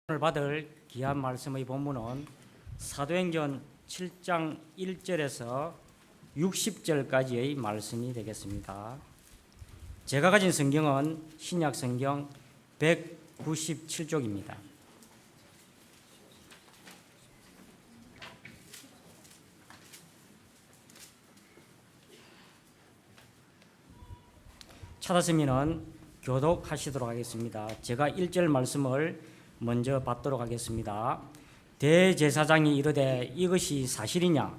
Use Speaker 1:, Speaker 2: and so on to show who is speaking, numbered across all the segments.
Speaker 1: 오늘 받을 귀한 말씀의 본문은 사도행전 7장 1절에서 60절까지의 말씀이 되겠습니다. 제가 가진 성경은 신약 성경 197쪽입니다. 찾았으면 교독하시도록 하겠습니다. 제가 1절 말씀을 먼저 받도록 하겠습니다. 대제사장이 이르되 이것이 사실이냐?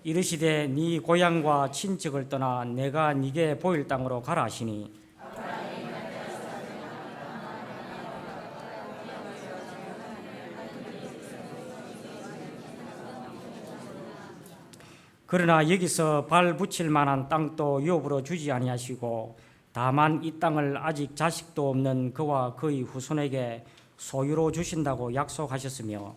Speaker 1: 이르시되 네 고향과 친척을 떠나 내가 네게 보일 땅으로 가라 하시니 그러나 여기서 발 붙일 만한 땅도 유업으로 주지 아니하시고 다만 이 땅을 아직 자식도 없는 그와 그의 후손에게 소유로 주신다고 약속하셨으며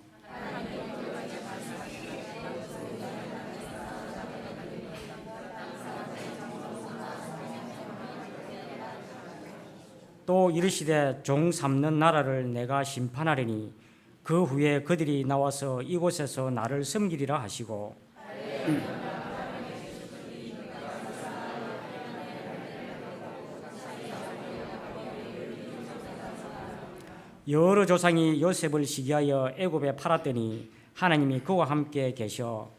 Speaker 1: 또 이르시되 종 삼는 나라를 내가 심판하리니 그 후에 그들이 나와서 이곳에서 나를 섬기리라 하시고 여러 조상이 요셉을 시기하여 애굽에 팔았더니 하나님이 그와 함께 계셔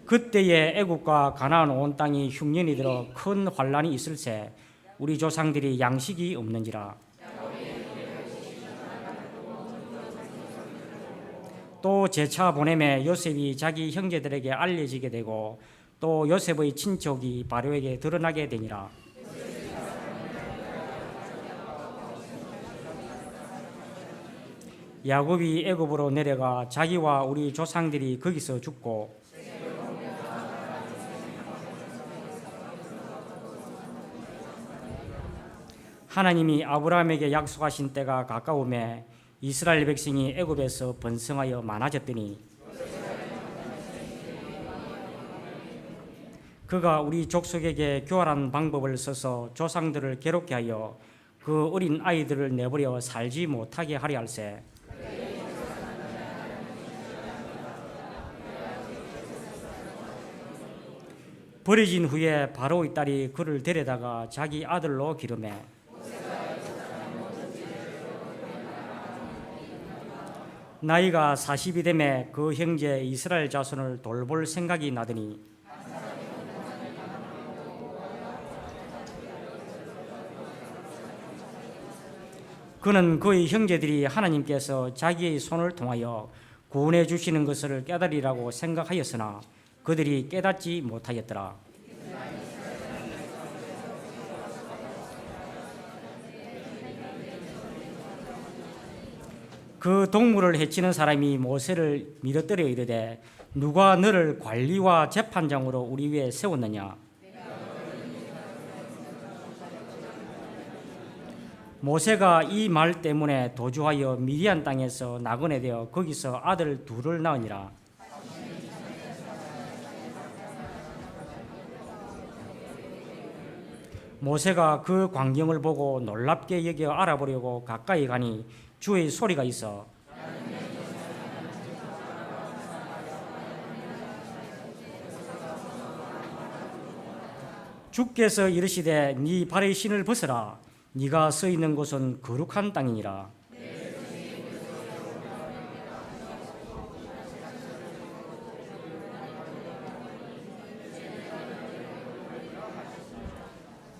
Speaker 1: 그때에 애굽과 가나안 온 땅이 흉년이 들어 큰 환란이 있을새 우리 조상들이 양식이 없는지라. 또 제차 보냄에 요셉이 자기 형제들에게 알려지게 되고 또 요셉의 친족이 바로에게 드러나게 되니라. 야곱이 애굽으로 내려가 자기와 우리 조상들이 거기서 죽고 하나님이 아브라함에게 약속하신 때가 가까우매 이스라엘 백성이 애굽에서 번성하여 많아졌더니 그가 우리 족속에게 교활한 방법을 써서 조상들을 괴롭게 하여 그 어린 아이들을 내버려 살지 못하게 하려 할세. 버려진 후에 바로의 딸이 그를 데려다가 자기 아들로 기르매 나이가 40이 되매 그 형제 이스라엘 자손을 돌볼 생각이 나더니 그는 그의 형제들이 하나님께서 자기의 손을 통하여 구원해 주시는 것을 깨달으리라고 생각하였으나 그들이 깨닫지 못하였더라. 그 동물을 해치는 사람이 모세를 밀어뜨려 이르되 누가 너를 관리와 재판장으로 우리 위에 세웠느냐? 모세가 이 말 때문에 도주하여 미디안 땅에서 나그네 되어 거기서 아들 둘을 낳으니라. 모세가 그 광경을 보고 놀랍게 여겨 알아보려고 가까이 가니 주의 소리가 있어 주께서 이르시되 네 발의 신을 벗어라 네가 서 있는 곳은 거룩한 땅이니라.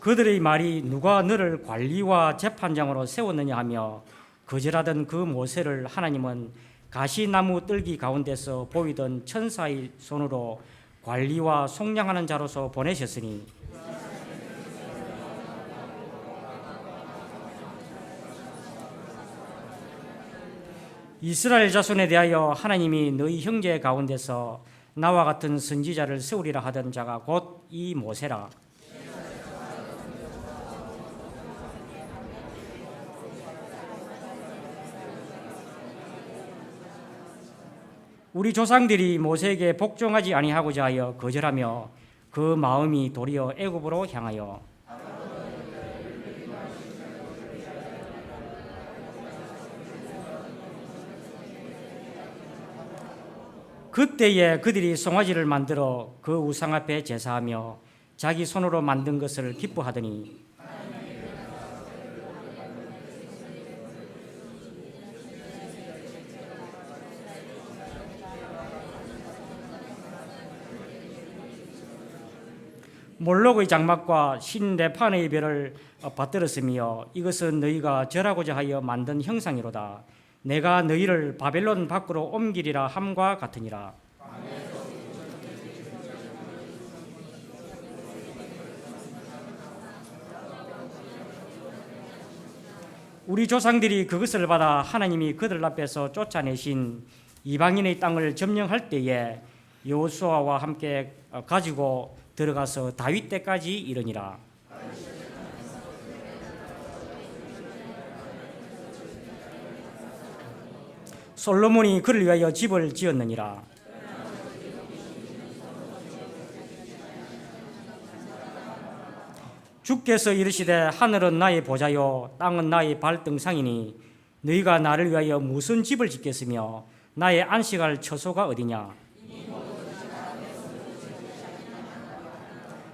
Speaker 1: 그들의 말이 누가 너를 관리와 재판장으로 세웠느냐 하며 거절하던 그 모세를 하나님은 가시나무 뜰기 가운데서 보이던 천사의 손으로 관리와 속량하는 자로서 보내셨으니 이스라엘 자손에 대하여 하나님이 너희 형제 가운데서 나와 같은 선지자를 세우리라 하던 자가 곧 이 모세라. 우리 조상들이 모세에게 복종하지 아니하고자 하여 거절하며 그 마음이 도리어 애굽으로 향하여 그때에 그들이 송아지를 만들어 그 우상 앞에 제사하며 자기 손으로 만든 것을 기뻐하더니 몰록의 장막과 신레판의 별을 받들었으며 이것은 너희가 절하고자 하여 만든 형상이로다. 내가 너희를 바벨론 밖으로 옮기리라 함과 같으니라. 우리 조상들이 그것을 받아 하나님이 그들 앞에서 쫓아내신 이방인의 땅을 점령할 때에 여호수아와 함께 가지고 들어가서 다윗 때까지 이르니라. 솔로몬이 그를 위하여 집을 지었느니라. 주께서 이르시되 하늘은 나의 보좌요 땅은 나의 발등상이니 너희가 나를 위하여 무슨 집을 짓겠으며 나의 안식할 처소가 어디냐.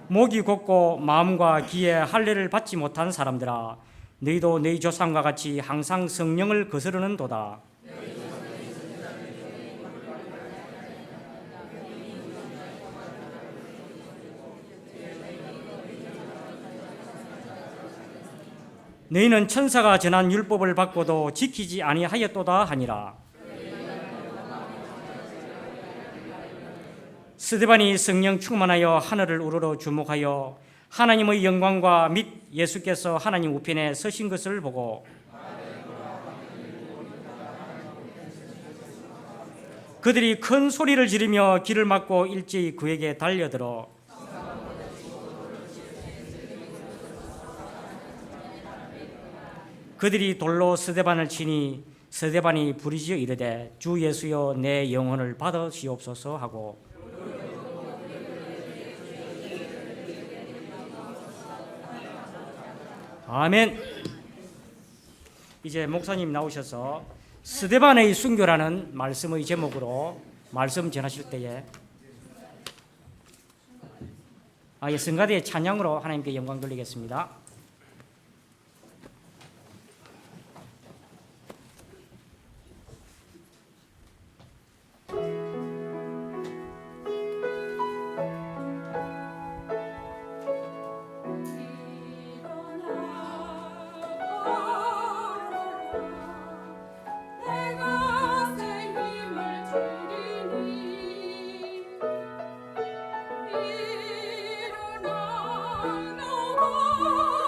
Speaker 1: 목이 곧고 마음과 귀에 할례를 받지 못한 사람들아 너희도 너희 조상과 같이 항상 성령을 거스르는 도다. 너희는 천사가 전한 율법을 받고도 지키지 아니하였도다 하니라. 스데반이 성령 충만하여 하늘을 우러러 주목하여 하나님의 영광과 및 예수께서 하나님 우편에 서신 것을 보고 그들이 큰 소리를 지르며 길을 막고 일제히 그에게 달려들어 그들이 돌로 스데반을 치니 스데반이 부르짖어 이르되 주 예수여 내 영혼을 받으시옵소서 하고 아멘. 이제 목사님 나오셔서 스데반의 순교라는 말씀의 제목으로 말씀 전하실 때에 성가대의 찬양으로 하나님께 영광 돌리겠습니다.
Speaker 2: 일어나 너와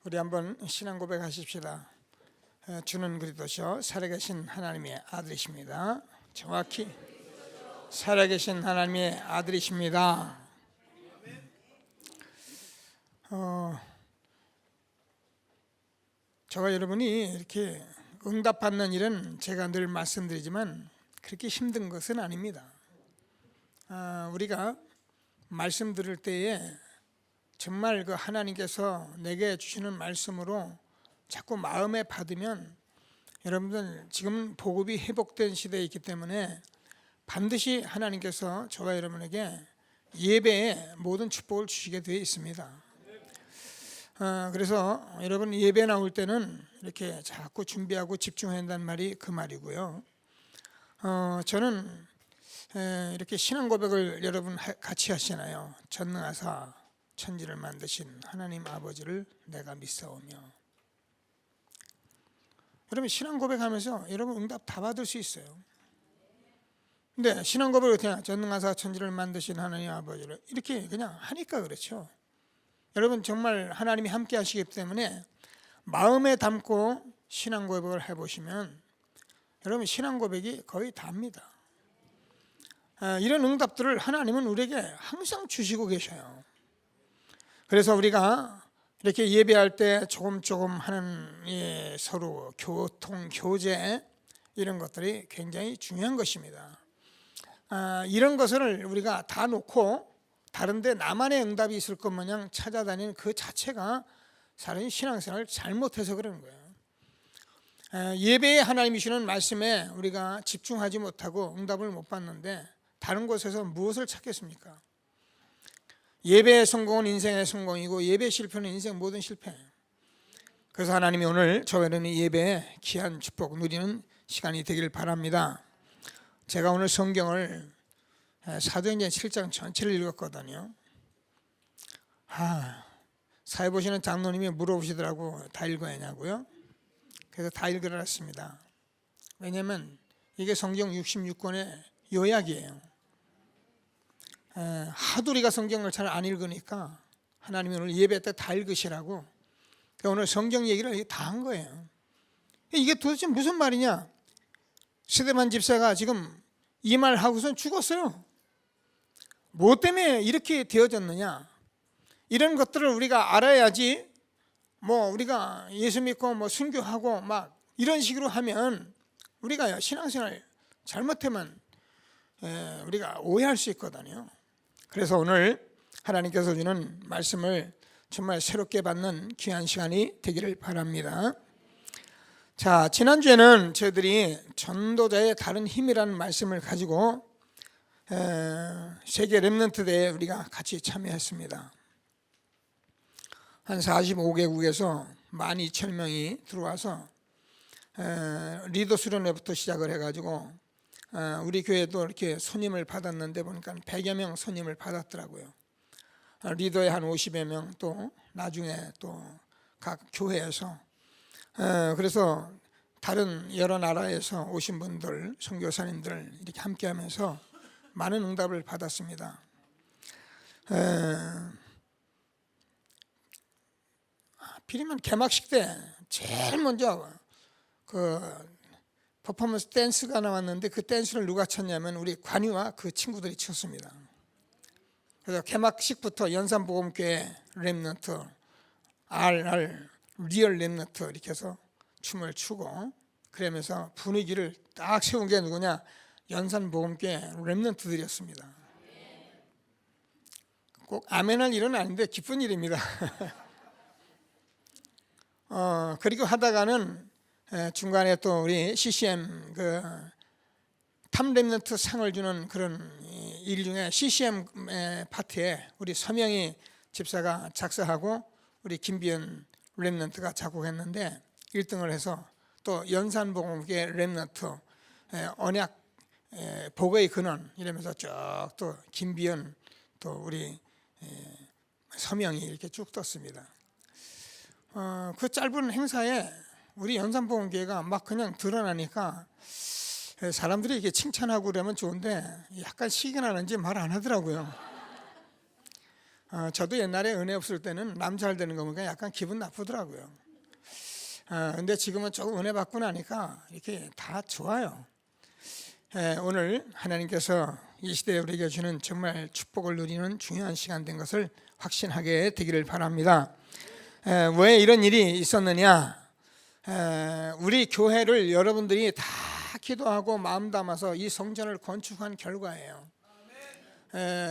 Speaker 2: 우리 한번 신앙 고백하십시다. 주는 그리스도시요 살아계신 하나님의 아들이십니다. 정확히 살아계신 하나님의 아들이십니다. 저와 여러분이 이렇게 응답받는 일은 제가 늘 말씀드리지만 그렇게 힘든 것은 아닙니다. 우리가 말씀 들을 때에 정말 그 하나님께서 내게 주시는 말씀으로 자꾸 마음에 받으면, 여러분들 지금 복음이 회복된 시대에 있기 때문에 반드시 하나님께서 저와 여러분에게 예배에 모든 축복을 주시게 되어 있습니다. 그래서 여러분 예배 나올 때는 이렇게 자꾸 준비하고 집중해야 한다는 말이 그 말이고요. 저는 이렇게 신앙 고백을 여러분 같이 하시나요? 전능하사 천지를 만드신 하나님 아버지를 내가 믿사오며. 여러분 신앙 고백하면서 여러분 응답 다 받을 수 있어요. 근데 신앙 고백을 어떻게 하냐? 전능하사 천지를 만드신 하나님 아버지를 이렇게 그냥 하니까 그렇죠. 여러분 정말 하나님이 함께 하시기 때문에 마음에 담고 신앙 고백을 해보시면 여러분 신앙 고백이 거의 답니다. 이런 응답들을 하나님은 우리에게 항상 주시고 계셔요. 그래서 우리가 이렇게 예배할 때 조금 하는 서로 교통, 교제 이런 것들이 굉장히 중요한 것입니다. 이런 것을 우리가 다 놓고 다른데 나만의 응답이 있을 것 마냥 찾아다니는 그 자체가 사람이 신앙생활을 잘못해서 그러는 거예요. 예배에 하나님이 주시는 말씀에 우리가 집중하지 못하고 응답을 못 받는데 다른 곳에서 무엇을 찾겠습니까? 예배의 성공은 인생의 성공이고 예배 실패는 인생 모든 실패예요. 그래서 하나님이 오늘 저와 여러분이 예배에 귀한 축복 누리는 시간이 되길 바랍니다. 제가 오늘 성경을 사도행전 7장 전체를 읽었거든요. 사회 보시는 장로님이 물어보시더라고, 다 읽어야 하냐고요? 그래서 다 읽으라 했습니다. 왜냐하면 이게 성경 66권의 요약이에요. 하도 우리가 성경을 잘 안 읽으니까 하나님이 오늘 예배 때 다 읽으시라고 오늘 성경 얘기를 다 한 거예요. 이게 도대체 무슨 말이냐? 스데반 집사가 지금 이 말 하고선 죽었어요. 뭐 때문에 이렇게 되어졌느냐? 이런 것들을 우리가 알아야지. 뭐 우리가 예수 믿고 뭐 순교하고 막 이런 식으로 하면 우리가 신앙생활 잘못하면 우리가 오해할 수 있거든요. 그래서 오늘 하나님께서 주는 말씀을 정말 새롭게 받는 귀한 시간이 되기를 바랍니다. 자, 지난주에는 저희들이 전도자의 다른 힘이라는 말씀을 가지고 세계 렘넌트 대회에 우리가 같이 참여했습니다. 한 45개국에서 12,000명이 들어와서 리더 수련회부터 시작을 해가지고 우리 교회도 이렇게 손님을 받았는데 보니까 100여 명 손님을 받았더라고요. 리더에 한 50여 명, 또 나중에 또 각 교회에서 그래서 다른 여러 나라에서 오신 분들, 선교사님들 이렇게 함께하면서 많은 응답을 받았습니다. 필이면 개막식 때 제일 먼저 그 퍼포먼스 댄스가 나왔는데 그 댄스를 누가 췄냐면 우리 관유와 그 친구들이 췄습니다. 그래서 개막식부터 연산복음교회 렘넌트, RR 리얼 렘넌트 이렇게 해서 춤을 추고 그러면서 분위기를 딱 세운 게 누구냐? 연산복음교회 렘넌트들이었습니다. 꼭 아멘할 일은 아닌데 기쁜 일입니다. 그리고 하다가는 중간에 또 우리 CCM 그 탑 렘넌트 상을 주는 그런 일 중에 CCM 파트에 우리 서명희 집사가 작사하고 우리 김비연 렘넌트가 작곡했는데 1등을 해서 또 연산복음교회 렘넌트 언약 복의 근원 이러면서 쭉 또 김비연 또 우리 서명이 이렇게 쭉 떴습니다. 그 짧은 행사에 우리 연산복음교회가 막 그냥 드러나니까 사람들이 이렇게 칭찬하고 그러면 좋은데 약간 시기 나는지 말 안 하더라고요. 저도 옛날에 은혜 없을 때는 남 잘 되는 거 보니까 약간 기분 나쁘더라고요. 근데 지금은 조금 은혜 받고 나니까 이렇게 다 좋아요. 오늘 하나님께서 이 시대에 우리에게 주는 정말 축복을 누리는 중요한 시간 된 것을 확신하게 되기를 바랍니다. 왜 이런 일이 있었느냐? 우리 교회를 여러분들이 다 기도하고 마음 담아서 이 성전을 건축한 결과예요.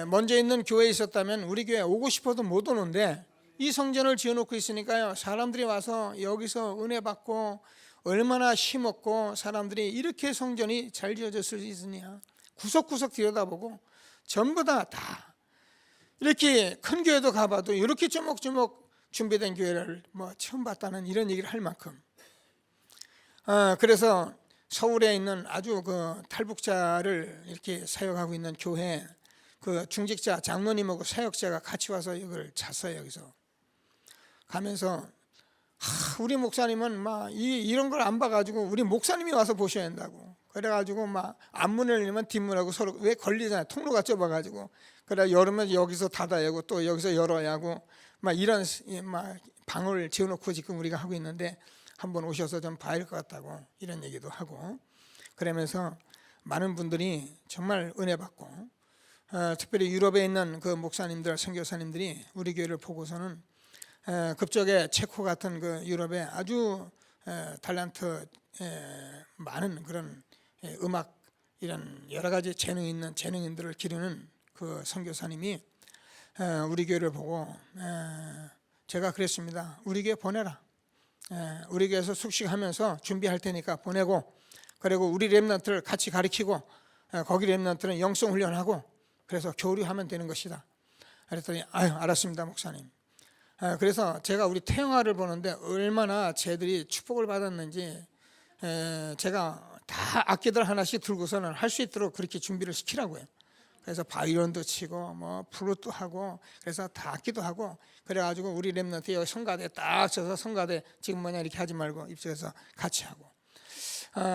Speaker 2: 먼저 있는 교회에 있었다면 우리 교회 오고 싶어도 못 오는데 이 성전을 지어놓고 있으니까요, 사람들이 와서 여기서 은혜 받고 얼마나 힘없고 사람들이 이렇게 성전이 잘 지어졌을 수 있느냐, 구석구석 들여다보고 전부 다 이렇게 큰 교회도 가봐도 이렇게 조목조목 준비된 교회를 처음 봤다는 이런 얘기를 할 만큼, 그래서 서울에 있는 아주 그 탈북자를 이렇게 사역하고 있는 교회 그 중직자 장로님하고 사역자가 같이 와서 이걸 잤어요. 여기서 가면서 우리 목사님은 막 이런 걸 안 봐가지고 우리 목사님이 와서 보셔야 한다고. 그래가지고 막 앞문을 열면 뒷문하고 서로 왜 걸리잖아요. 통로가 좁아가지고. 그래 열으면 여기서 닫아야 하고 또 여기서 열어야 하고 막 이런 막 방을 지어놓고 지금 우리가 하고 있는데 한번 오셔서 좀 봐야 할 것 같다고 이런 얘기도 하고, 그러면서 많은 분들이 정말 은혜 받고, 특별히 유럽에 있는 그 목사님들 선교사님들이 우리 교회를 보고서는 급적에 체코 같은 그 유럽에 아주 탤런트 많은 그런 음악 이런 여러 가지 재능 있는 재능인들을 기르는 그 선교사님이 우리 교회를 보고 제가 그랬습니다. 우리 교회 보내라. 우리 교회에서 숙식하면서 준비할 테니까 보내고, 그리고 우리 렘넌트를 같이 가르치고 거기 렘넌트는 영성 훈련하고 그래서 교류하면 되는 것이다. 그랬더니 알았습니다 목사님. 그래서 제가 우리 태영아를 보는데 얼마나 쟤들이 축복을 받았는지 제가 다 악기들 하나씩 들고서는 할 수 있도록 그렇게 준비를 시키라고요. 그래서 바이올린도 치고 플루트도 하고 그래서 다 악기도 하고 그래가지고 우리 렘넌트 여기 성가대 딱 쳐서 성가대 지금 이렇게 하지 말고 입장에서 같이 하고,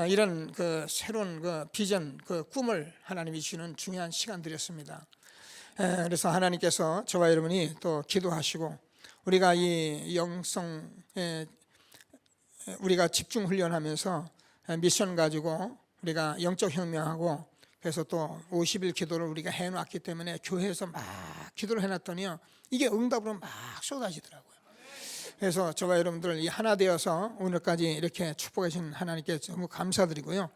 Speaker 2: 이런 그 새로운 그 비전 그 꿈을 하나님이 주는 중요한 시간들이었습니다. 그래서 하나님께서 저와 여러분이 또 기도하시고 우리가 이 영성에 우리가 집중 훈련하면서 미션 가지고 우리가 영적 혁명하고 그래서 또 50일 기도를 우리가 해놨기 때문에 교회에서 막 기도를 해놨더니요 이게 응답으로 막 쏟아지더라고요. 그래서 저와 여러분들 이 하나 되어서 오늘까지 이렇게 축복해 주신 하나님께 너무 감사드리고요.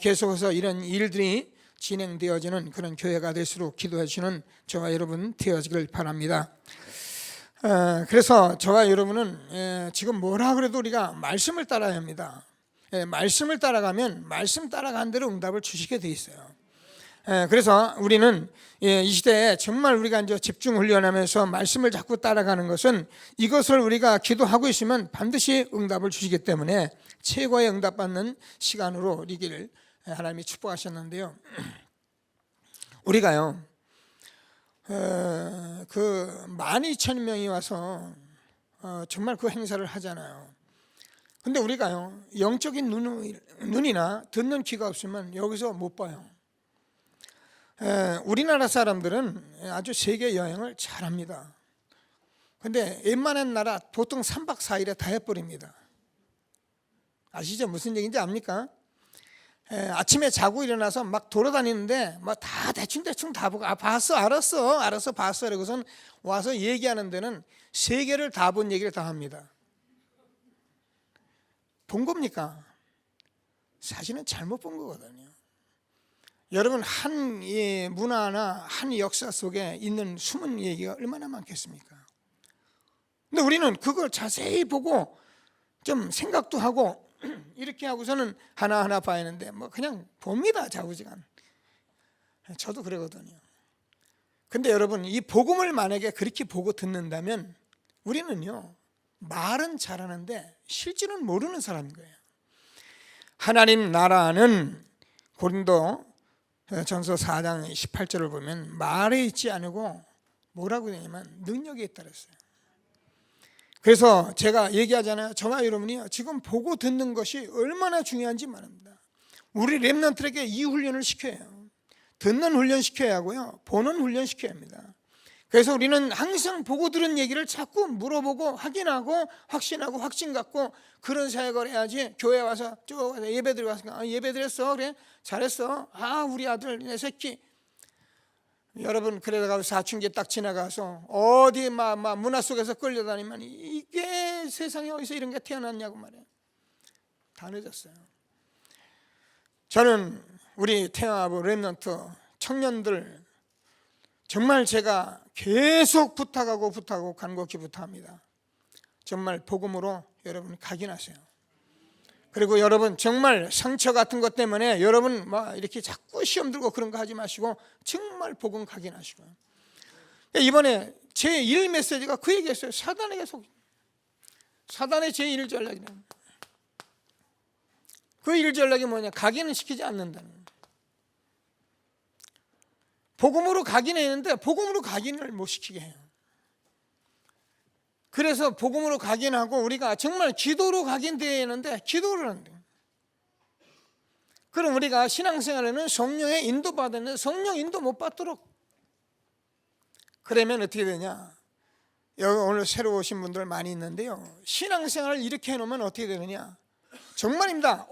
Speaker 2: 계속해서 이런 일들이 진행되어지는 그런 교회가 될수록 기도해 주시는 저와 여러분 되어지길 바랍니다. 그래서 저와 여러분은 지금 뭐라 그래도 우리가 말씀을 따라야 합니다. 말씀을 따라가면 말씀 따라간 대로 응답을 주시게 돼 있어요. 그래서 우리는 이 시대에 정말 우리가 이제 집중 훈련하면서 말씀을 자꾸 따라가는 것은 이것을 우리가 기도하고 있으면 반드시 응답을 주시기 때문에 최고의 응답받는 시간으로 이기를 하나님이 축복하셨는데요. 우리가요 그 12,000명이 와서 정말 그 행사를 하잖아요. 근데 우리가요 영적인 눈이나 듣는 귀가 없으면 여기서 못 봐요. 우리나라 사람들은 아주 세계 여행을 잘합니다. 근데 웬만한 나라 보통 3박 4일에 다 해버립니다. 아시죠? 무슨 얘기인지 압니까? 아침에 자고 일어나서 막 돌아다니는데 막 다 대충 다 보고 봤어 알았어 봤어 그러고선 와서 얘기하는 데는 세계를 다 본 얘기를 다 합니다. 본 겁니까? 사실은 잘못 본 거거든요. 여러분 한 문화나 한 역사 속에 있는 숨은 얘기가 얼마나 많겠습니까? 근데 우리는 그걸 자세히 보고 좀 생각도 하고 이렇게 하고서는 하나하나 봐야 하는데 그냥 봅니다. 자우지간. 저도 그러거든요. 근데 여러분 이 복음을 만약에 그렇게 보고 듣는다면 우리는요 말은 잘하는데 실질은 모르는 사람인 거예요. 하나님 나라는 고린도 전서 4장 18절을 보면 말에 있지 않고 뭐라고 되냐면 능력에 있다 그랬어요. 그래서 제가 얘기하잖아요. 저와 여러분이 지금 보고 듣는 것이 얼마나 중요한지 말합니다. 우리 렘넌트에게 이 훈련을 시켜야 해요. 듣는 훈련 시켜야 하고요. 보는 훈련 시켜야 합니다. 그래서 우리는 항상 보고 들은 얘기를 자꾸 물어보고 확인하고 확신하고 확신 갖고 그런 사역을 해야지. 교회 와서 쭉 예배 드리고 와서 예배 드렸어, 그래 잘했어, 우리 아들 내 새끼. 여러분 그러다가 사춘기 딱 지나가서 어디 막 문화 속에서 끌려다니면 이게 세상에 어디서 이런 게 태어났냐고 말이야. 다 늦었어요. 저는 우리 태아부 렘넌트 청년들 정말 제가 계속 부탁하고 간곡히 부탁합니다. 정말 복음으로 여러분 각인하세요. 그리고 여러분 정말 상처 같은 것 때문에 여러분 막 이렇게 자꾸 시험 들고 그런 거 하지 마시고 정말 복음 각인하시고. 이번에 제1 메시지가 그 얘기였어요. 사단에게 속. 사단의 제1 전략이다. 그 1전략이 뭐냐? 각인은 시키지 않는다는 거예요. 복음으로 각인했는데 복음으로 각인을 못 시키게 해요. 그래서 복음으로 각인하고 우리가 정말 기도로 각인되어야 하는데 기도를 안 돼요. 그럼 우리가 신앙생활에는 성령의 인도받았는데 성령 인도 못 받도록. 그러면 어떻게 되냐? 여기 오늘 새로 오신 분들 많이 있는데요, 신앙생활을 이렇게 해놓으면 어떻게 되느냐? 정말입니다.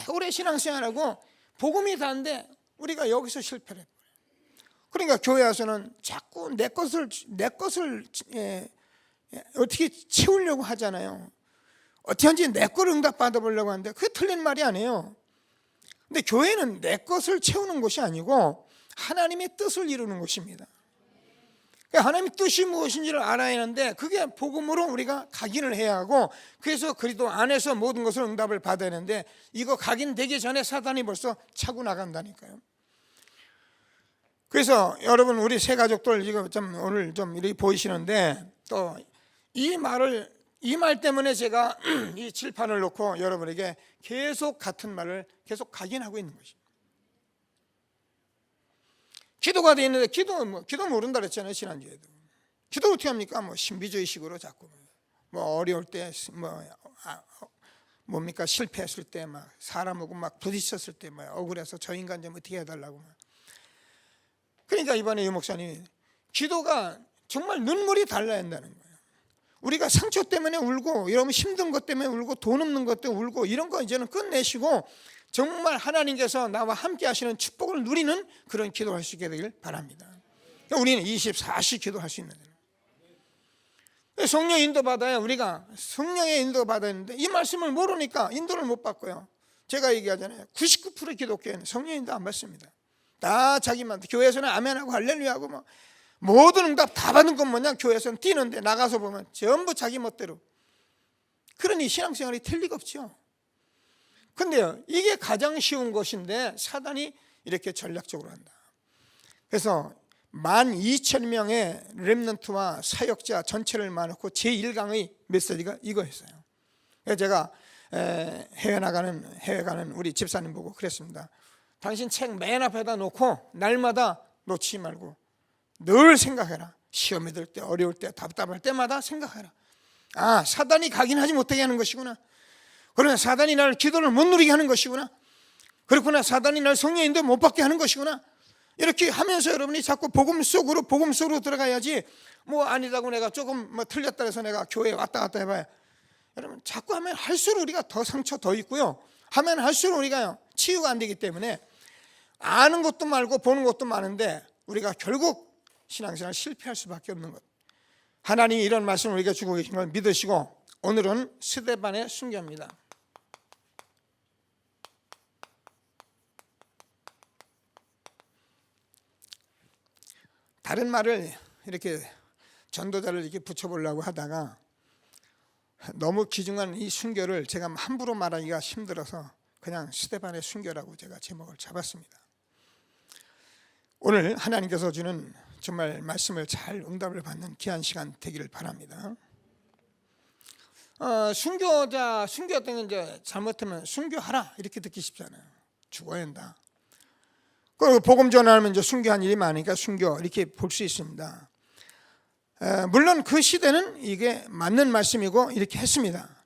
Speaker 2: 오래 신앙생활하고 복음이 다인데 우리가 여기서 실패를 해요. 그러니까 교회 와서는 자꾸 내 것을 어떻게 채우려고 하잖아요. 어떻게 하는지 내 거를 응답받아 보려고 하는데 그게 틀린 말이 아니에요. 근데 교회는 내 것을 채우는 곳이 아니고 하나님의 뜻을 이루는 곳입니다. 하나님의 뜻이 무엇인지를 알아야 하는데 그게 복음으로 우리가 각인을 해야 하고, 그래서 그리스도 안에서 모든 것을 응답을 받아야 하는데 이거 각인되기 전에 사단이 벌써 차고 나간다니까요. 그래서 여러분 우리 새 가족들 이거 좀 오늘 좀 이렇게 보이시는데 또 이 말 때문에 제가 이 칠판을 놓고 여러분에게 계속 같은 말을 계속 각인하고 있는 것입니다. 기도가 돼 있는데 기도 모른다 그랬잖아요, 지난주에도. 기도 어떻게 합니까? 신비주의식으로 자꾸 어려울 때 뭡니까? 실패했을 때 막 사람하고 막 부딪혔을 때 막 억울해서 저 인간 좀 어떻게 해달라고 막. 그러니까 이번에 유 목사님이 기도가 정말 눈물이 달라야 한다는 거예요. 우리가 상처 때문에 울고 여러분 힘든 것 때문에 울고 돈 없는 것 때문에 울고 이런 거 이제는 끝내시고 정말 하나님께서 나와 함께 하시는 축복을 누리는 그런 기도할 수 있게 되길 바랍니다. 우리는 24시 기도할 수 있는 거예요. 성령 인도 받아야 우리가 성령의 인도 받아야 하는데 이 말씀을 모르니까 인도를 못 받고요. 제가 얘기하잖아요. 99% 기독교회는 성령 인도 안 받습니다. 다 자기만, 교회에서는 아멘하고 할렐루야하고 뭐 모든 응답 다 받은 건 뭐냐? 교회에서는 뛰는데 나가서 보면 전부 자기 멋대로. 그러니 신앙생활이 틀리가 없죠. 근데요, 이게 가장 쉬운 것인데 사단이 이렇게 전략적으로 한다. 그래서 12,000명의 렘넌트와 사역자 전체를 모아놓고 제1강의 메시지가 이거였어요. 그래서 제가 해외 가는 우리 집사님 보고 그랬습니다. 당신 책 맨 앞에다 놓고 날마다 놓치지 말고 늘 생각해라. 시험이 들 때, 어려울 때, 답답할 때마다 생각해라. 사단이 각인하지 못하게 하는 것이구나. 그러나 사단이 날 기도를 못 누리게 하는 것이구나. 그렇구나. 사단이 날 성령 인도 못 받게 하는 것이구나. 이렇게 하면서 여러분이 자꾸 복음 속으로 들어가야지. 아니다고 내가 조금 틀렸다 해서 내가 교회에 왔다 갔다 해봐야. 여러분 자꾸 하면 할수록 우리가 더 상처 더 있고요. 하면 할수록 우리가 치유가 안 되기 때문에 아는 것도 많고 보는 것도 많은데 우리가 결국 신앙생활 실패할 수밖에 없는 것. 하나님이 이런 말씀을 우리에게 주고 계신 걸 믿으시고 오늘은 스데반의 순교입니다. 다른 말을 이렇게 전도자를 이렇게 붙여보려고 하다가 너무 귀중한 이 순교를 제가 함부로 말하기가 힘들어서 그냥 스데반의 순교라고 제가 제목을 잡았습니다. 오늘 하나님께서 주는 정말 말씀을 잘 응답을 받는 귀한 시간 되기를 바랍니다. 순교 때는 이제 잘못하면 순교하라 이렇게 듣기 쉽잖아요. 죽어야 한다. 그리고 복음 전하면 이제 순교한 일이 많으니까 순교 이렇게 볼 수 있습니다. 물론 그 시대는 이게 맞는 말씀이고 이렇게 했습니다.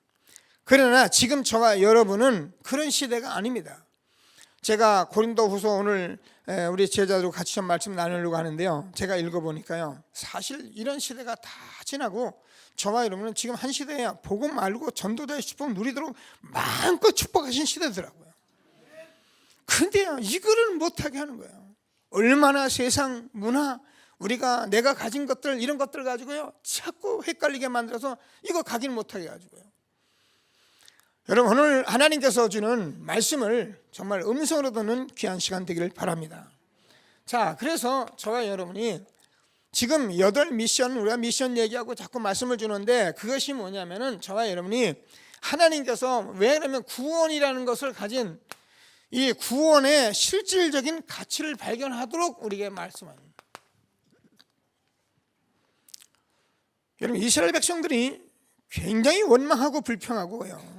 Speaker 2: 그러나 지금 저와 여러분은 그런 시대가 아닙니다. 제가 고린도후서 오늘 우리 제자들과 같이 좀 말씀 나누려고 하는데요. 제가 읽어보니까요, 사실 이런 시대가 다 지나고 저와 여러분은 지금 한 시대에 복음 알고 전도자의 축복 누리도록 마음껏 축복하신 시대더라고요. 근데요, 이거를 못하게 하는 거예요. 얼마나 세상 문화, 우리가 내가 가진 것들, 이런 것들 가지고요 자꾸 헷갈리게 만들어서 이거 각인 못하게 가지고요. 여러분, 오늘 하나님께서 주는 말씀을 정말 음성으로 듣는 귀한 시간 되기를 바랍니다. 자, 그래서 저와 여러분이 지금 8 미션, 우리가 미션 얘기하고 자꾸 말씀을 주는데, 그것이 뭐냐면은 저와 여러분이 하나님께서 왜 그러면 구원이라는 것을 가진 이 구원의 실질적인 가치를 발견하도록 우리에게 말씀합니다. 여러분, 이스라엘 백성들이 굉장히 원망하고 불평하고요,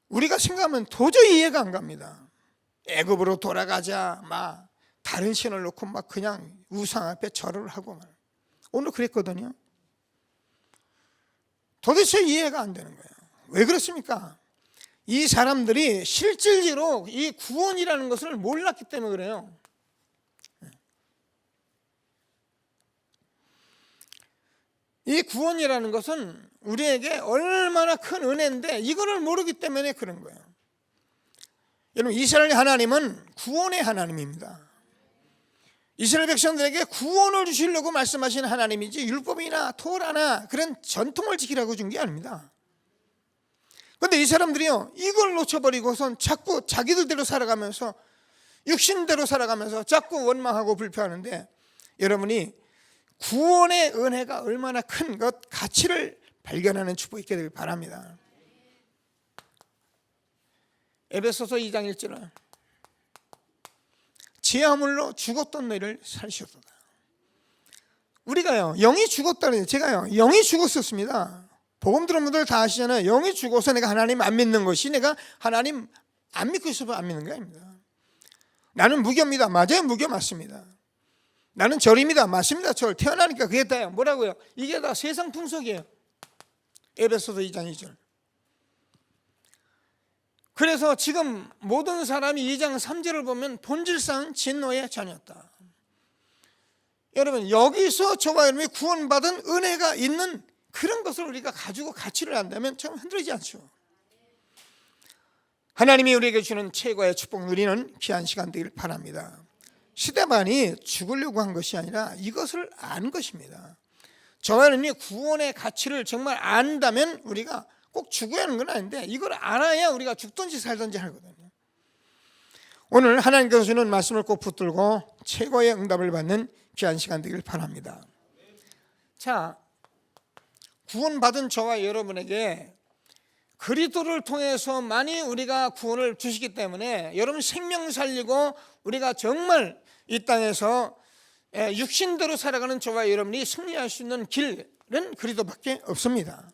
Speaker 2: 우리가 생각하면 도저히 이해가 안 갑니다. 애굽으로 돌아가자, 막 다른 신을 놓고 막 그냥 우상 앞에 절을 하고 막. 오늘 그랬거든요. 도대체 이해가 안 되는 거예요. 왜 그렇습니까? 이 사람들이 실질적으로 이 구원이라는 것을 몰랐기 때문에 그래요. 이 구원이라는 것은 우리에게 얼마나 큰 은혜인데 이거를 모르기 때문에 그런 거예요. 여러분, 이스라엘 하나님은 구원의 하나님입니다. 이스라엘 백성들에게 구원을 주시려고 말씀하신 하나님이지 율법이나 토라나 그런 전통을 지키라고 준 게 아닙니다. 그런데 이 사람들이요, 이걸 놓쳐버리고선 자꾸 자기들대로 살아가면서 육신대로 살아가면서 자꾸 원망하고 불평하는데, 여러분이 구원의 은혜가 얼마나 큰 것, 가치를 발견하는 축복이 있게 되길 바랍니다. 에베소서 2장 1절은 지하물로 죽었던 너희를 살리셨도다. 우리가요, 영이 죽었다는, 제가요, 영이 죽었었습니다. 복음 들은 분들 다 아시잖아요. 영이 죽어서 내가 하나님 안 믿는 것이 내가 하나님 안 믿고 있어서 안 믿는 게 아닙니다. 나는 무교입니다. 맞아요, 무교 맞습니다. 나는 절입니다. 맞습니다. 절. 태어나니까 그게 다예요. 뭐라고요? 이게 다 세상 풍속이에요. 에베소서 2장 2절. 그래서 지금 모든 사람이 2장 3절을 보면 본질상 진노의 자녀였다. 여러분, 여기서 저와 여러분이 구원받은 은혜가 있는 그런 것을 우리가 가지고 가치를 한다면 참 흔들리지 않죠. 하나님이 우리에게 주는 최고의 축복 누리는 귀한 시간 되기를 바랍니다. 시대만이 죽으려고 한 것이 아니라 이것을 아는 것입니다. 저와 여러분이 구원의 가치를 정말 안다면 우리가 꼭 죽어야 하는 건 아닌데 이걸 알아야 우리가 죽든지 살든지 하거든요. 오늘 하나님께서 주는 말씀을 꼭 붙들고 최고의 응답을 받는 귀한 시간 되기를 바랍니다. 자, 구원받은 저와 여러분에게 그리스도를 통해서만이 우리가 구원을 주시기 때문에 여러분 생명 살리고 우리가 정말 이 땅에서 육신대로 살아가는 저와 여러분이 승리할 수 있는 길은 그리스도밖에 없습니다.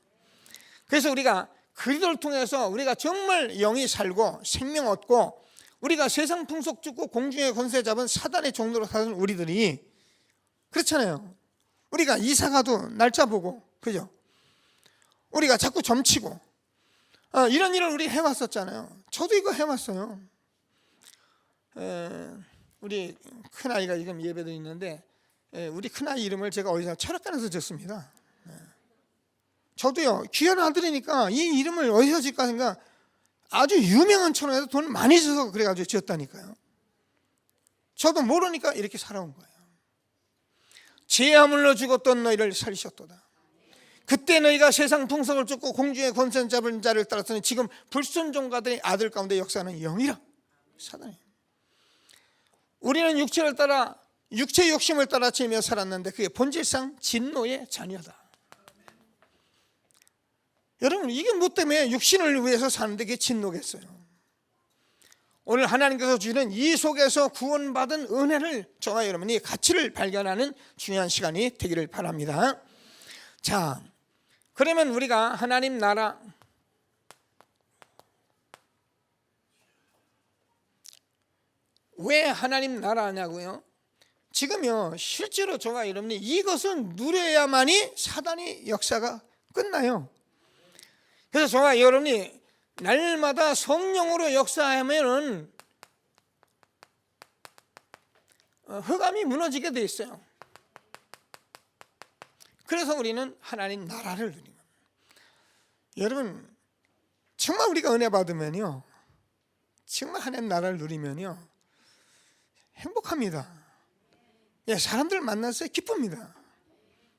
Speaker 2: 그래서 우리가 그리스도를 통해서 우리가 정말 영이 살고 생명 얻고 우리가 세상 풍속 죽고 공중의 권세 잡은 사단의 종로로 사는 우리들이 그렇잖아요. 우리가 이사가도 날짜 보고, 그죠? 우리가 자꾸 점치고 이런 일을 우리 해왔었잖아요. 저도 이거 해왔어요. 우리 큰아이가 지금 예배도 있는데 우리 큰아이 이름을 제가 어디서 철학관에서 졌습니다. 저도요, 귀한 아들이니까 이 이름을 어디서 짓까 생각, 아주 유명한 천원에서 돈 많이 써서 그래가지고 지었다니까요. 저도 모르니까 이렇게 살아온 거예요. 제하물로 죽었던 너희를 살리셨도다. 그때 너희가 세상 풍속을 쫓고 공중의 권세 잡은 자를 따랐더니 지금 불순종가들의 아들 가운데 역사하는 영이라. 사단이. 우리는 육체를 따라 육체 욕심을 따라 지며 살았는데 그게 본질상 진노의 자녀다. 여러분, 이게 뭐 때문에 육신을 위해서 사는데 그게 진노겠어요? 오늘 하나님께서 주는 이 속에서 구원받은 은혜를 저와 여러분이 가치를 발견하는 중요한 시간이 되기를 바랍니다. 자, 그러면 우리가 하나님 나라, 왜 하나님 나라냐고요? 지금요, 실제로 저와 여러분이 이것을 누려야만이 사단의 역사가 끝나요. 그래서 저와 여러분이 날마다 성령으로 역사하면은 흑암이 무너지게 돼 있어요. 그래서 우리는 하나님 나라를 누리는 겁니다. 여러분 정말 우리가 은혜 받으면요, 정말 하나님 나라를 누리면요 행복합니다. 예, 사람들 만나서 기쁩니다.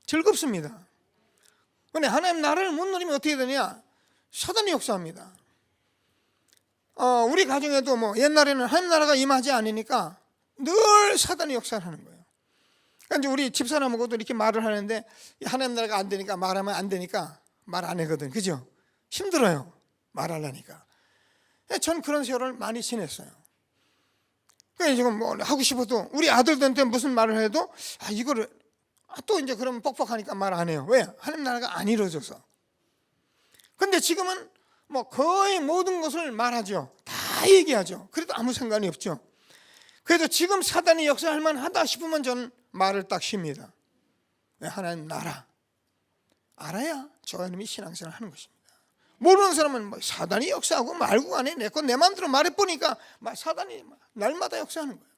Speaker 2: 즐겁습니다. 근데 하나님 나라를 못 누리면 어떻게 되냐? 사단이 역사합니다. 우리 가정에도 뭐 옛날에는 하나님 나라가 임하지 않으니까 늘 사단이 역사를 하는 거예요. 그러니까 이제 우리 집사람하고도 이렇게 말을 하는데 하나님 나라가 안 되니까, 말하면 안 되니까 말 안 하거든. 그죠? 힘들어요, 말하려니까. 전 그런 세월을 많이 지냈어요. 그러니까 지금 뭐 하고 싶어도 우리 아들들한테 무슨 말을 해도 이거를 또 이제 그러면 뻑뻑하니까 말 안 해요. 왜? 하나님 나라가 안 이루어져서. 근데 지금은 뭐 거의 모든 것을 말하죠. 다 얘기하죠. 그래도 아무 상관이 없죠. 그래도 지금 사단이 역사할 만하다 싶으면 저는 말을 딱 쉽니다. 하나님 나라 알아야 저 이놈이 신앙생활 하는 것입니다. 모르는 사람은 뭐 사단이 역사하고 말고 안 해. 내 마음대로 말해보니까 사단이 날마다 역사하는 거예요.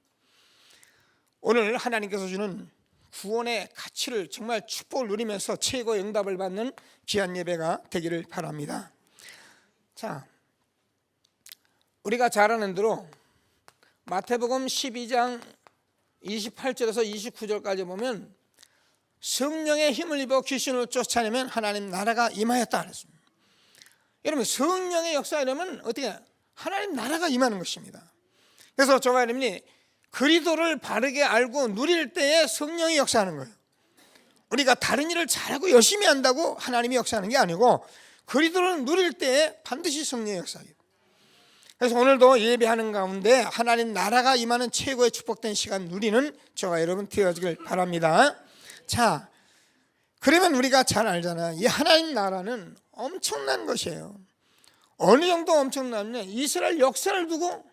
Speaker 2: 오늘 하나님께서 주는 구원의 가치를, 정말 축복을 누리면서 최고의 응답을 받는 귀한 예배가 되기를 바랍니다. 자, 우리가 잘 아는 대로 마태복음 12장 28절에서 29절까지 보면 성령의 힘을 입어 귀신을 쫓아내면 하나님 나라가 임하였다 그랬습니다. 여러분 성령의 역사이라면 어떻게 하나님 나라가 임하는 것입니다. 그래서 저와 여러분이 그리스도를 바르게 알고 누릴 때에 성령이 역사하는 거예요. 우리가 다른 일을 잘하고 열심히 한다고 하나님이 역사하는 게 아니고 그리스도를 누릴 때에 반드시 성령의 역사예요. 그래서 오늘도 예배하는 가운데 하나님 나라가 임하는 최고의 축복된 시간 누리는 저와 여러분 되어지길 바랍니다. 자, 그러면 우리가 잘 알잖아요. 이 하나님 나라는 엄청난 것이에요. 어느 정도 엄청나냐? 이스라엘 역사를 두고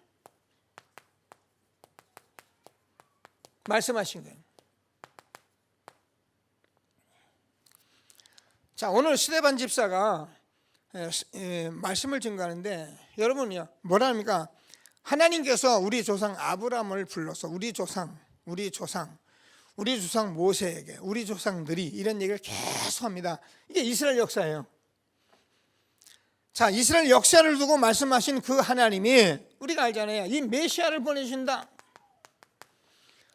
Speaker 2: 말씀하신 거예요. 자, 오늘 스데반 집사가 말씀을 증거하는데 여러분요 뭐라 합니까? 하나님께서 우리 조상 아브라함을 불러서 우리 조상 모세에게 우리 조상들이 이런 얘기를 계속 합니다. 이게 이스라엘 역사예요. 자, 이스라엘 역사를 두고 말씀하신 그 하나님이 우리가 알잖아요. 이 메시아를 보내신다.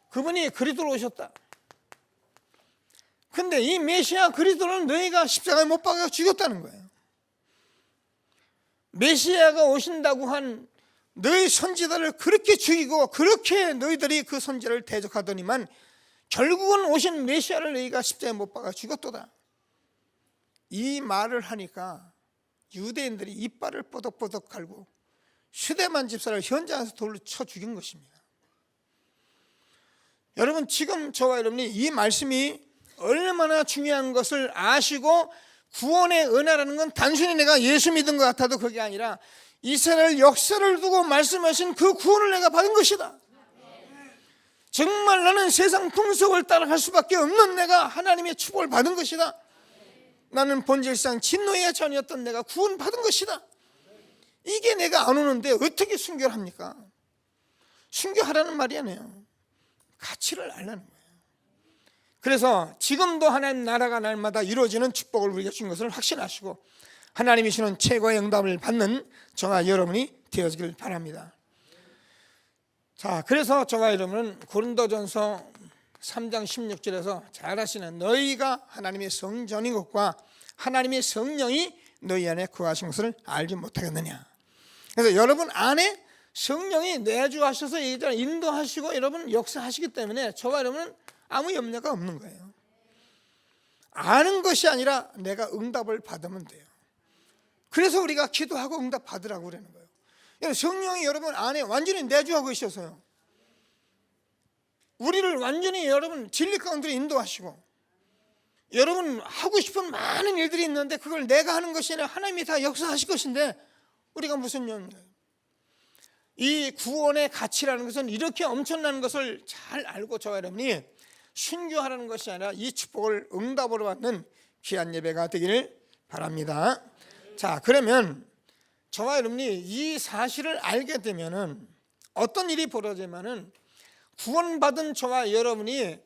Speaker 2: 그분이 그리스도로 오셨다. 근데 이 메시아 그리스도는 너희가 십자가에 못 박아 죽였다는 거예요. 메시아가 오신다고 한 너희 선지자를 그렇게 죽이고 그렇게 너희들이 그 선지자를 대적하더니만 결국은 오신 메시아를 너희가 십자가에 못 박아 죽였도다. 이 말을 하니까 유대인들이 이빨을 뽀덕뽀덕 갈고 스데반 집사를 현장에서 돌로 쳐 죽인 것입니다. 여러분 지금 저와 여러분이 이 말씀이 얼마나 중요한 것을 아시고 구원의 은혜라는 건 단순히 내가 예수 믿은 것 같아도 그게 아니라 이스라엘 역사를 두고 말씀하신 그 구원을 내가 받은 것이다. 정말 나는 세상 풍속을 따라갈 수밖에 없는 내가 하나님의 축복을 받은 것이다. 나는 본질상 진노의 자녀였던 내가 구원받은 것이다. 이게 내가 안 오는데 어떻게 순교를 합니까? 순교하라는 말이 아니에요. 가치를 알라는 거예요. 그래서 지금도 하나님 나라가 날마다 이루어지는 축복을 우리가 준 것을 확신하시고 하나님이 주는 최고의 응답을 받는 저와 여러분이 되어지길 바랍니다. 자, 그래서 저와 여러분은 고린도전서 3장 16절에서 잘 아시는 너희가 하나님의 성전인 것과 하나님의 성령이 너희 안에 거하신 것을 알지 못하겠느냐. 그래서 여러분 안에 성령이 내주하셔서 인도하시고 여러분 역사하시기 때문에 저와 여러분은 아무 염려가 없는 거예요. 아는 것이 아니라 내가 응답을 받으면 돼요. 그래서 우리가 기도하고 응답 받으라고 그러는 거예요. 성령이 여러분 안에 완전히 내주하고 있어서요. 우리를 완전히 여러분 진리 가운데 인도하시고 여러분 하고 싶은 많은 일들이 있는데 그걸 내가 하는 것이 아니라 하나님이 다 역사하실 것인데 우리가 무슨 용이에요? 이 구원의 가치라는 것은 이렇게 엄청난 것을 잘 알고 저와 여러분이 순교하라는 것이 아니라 이 축복을 응답으로 받는 귀한 예배가 되기를 바랍니다. 자, 그러면 저와 여러분이 이 사실을 알게 되면은 어떤 일이 벌어지면은 구원받은 저와 여러분이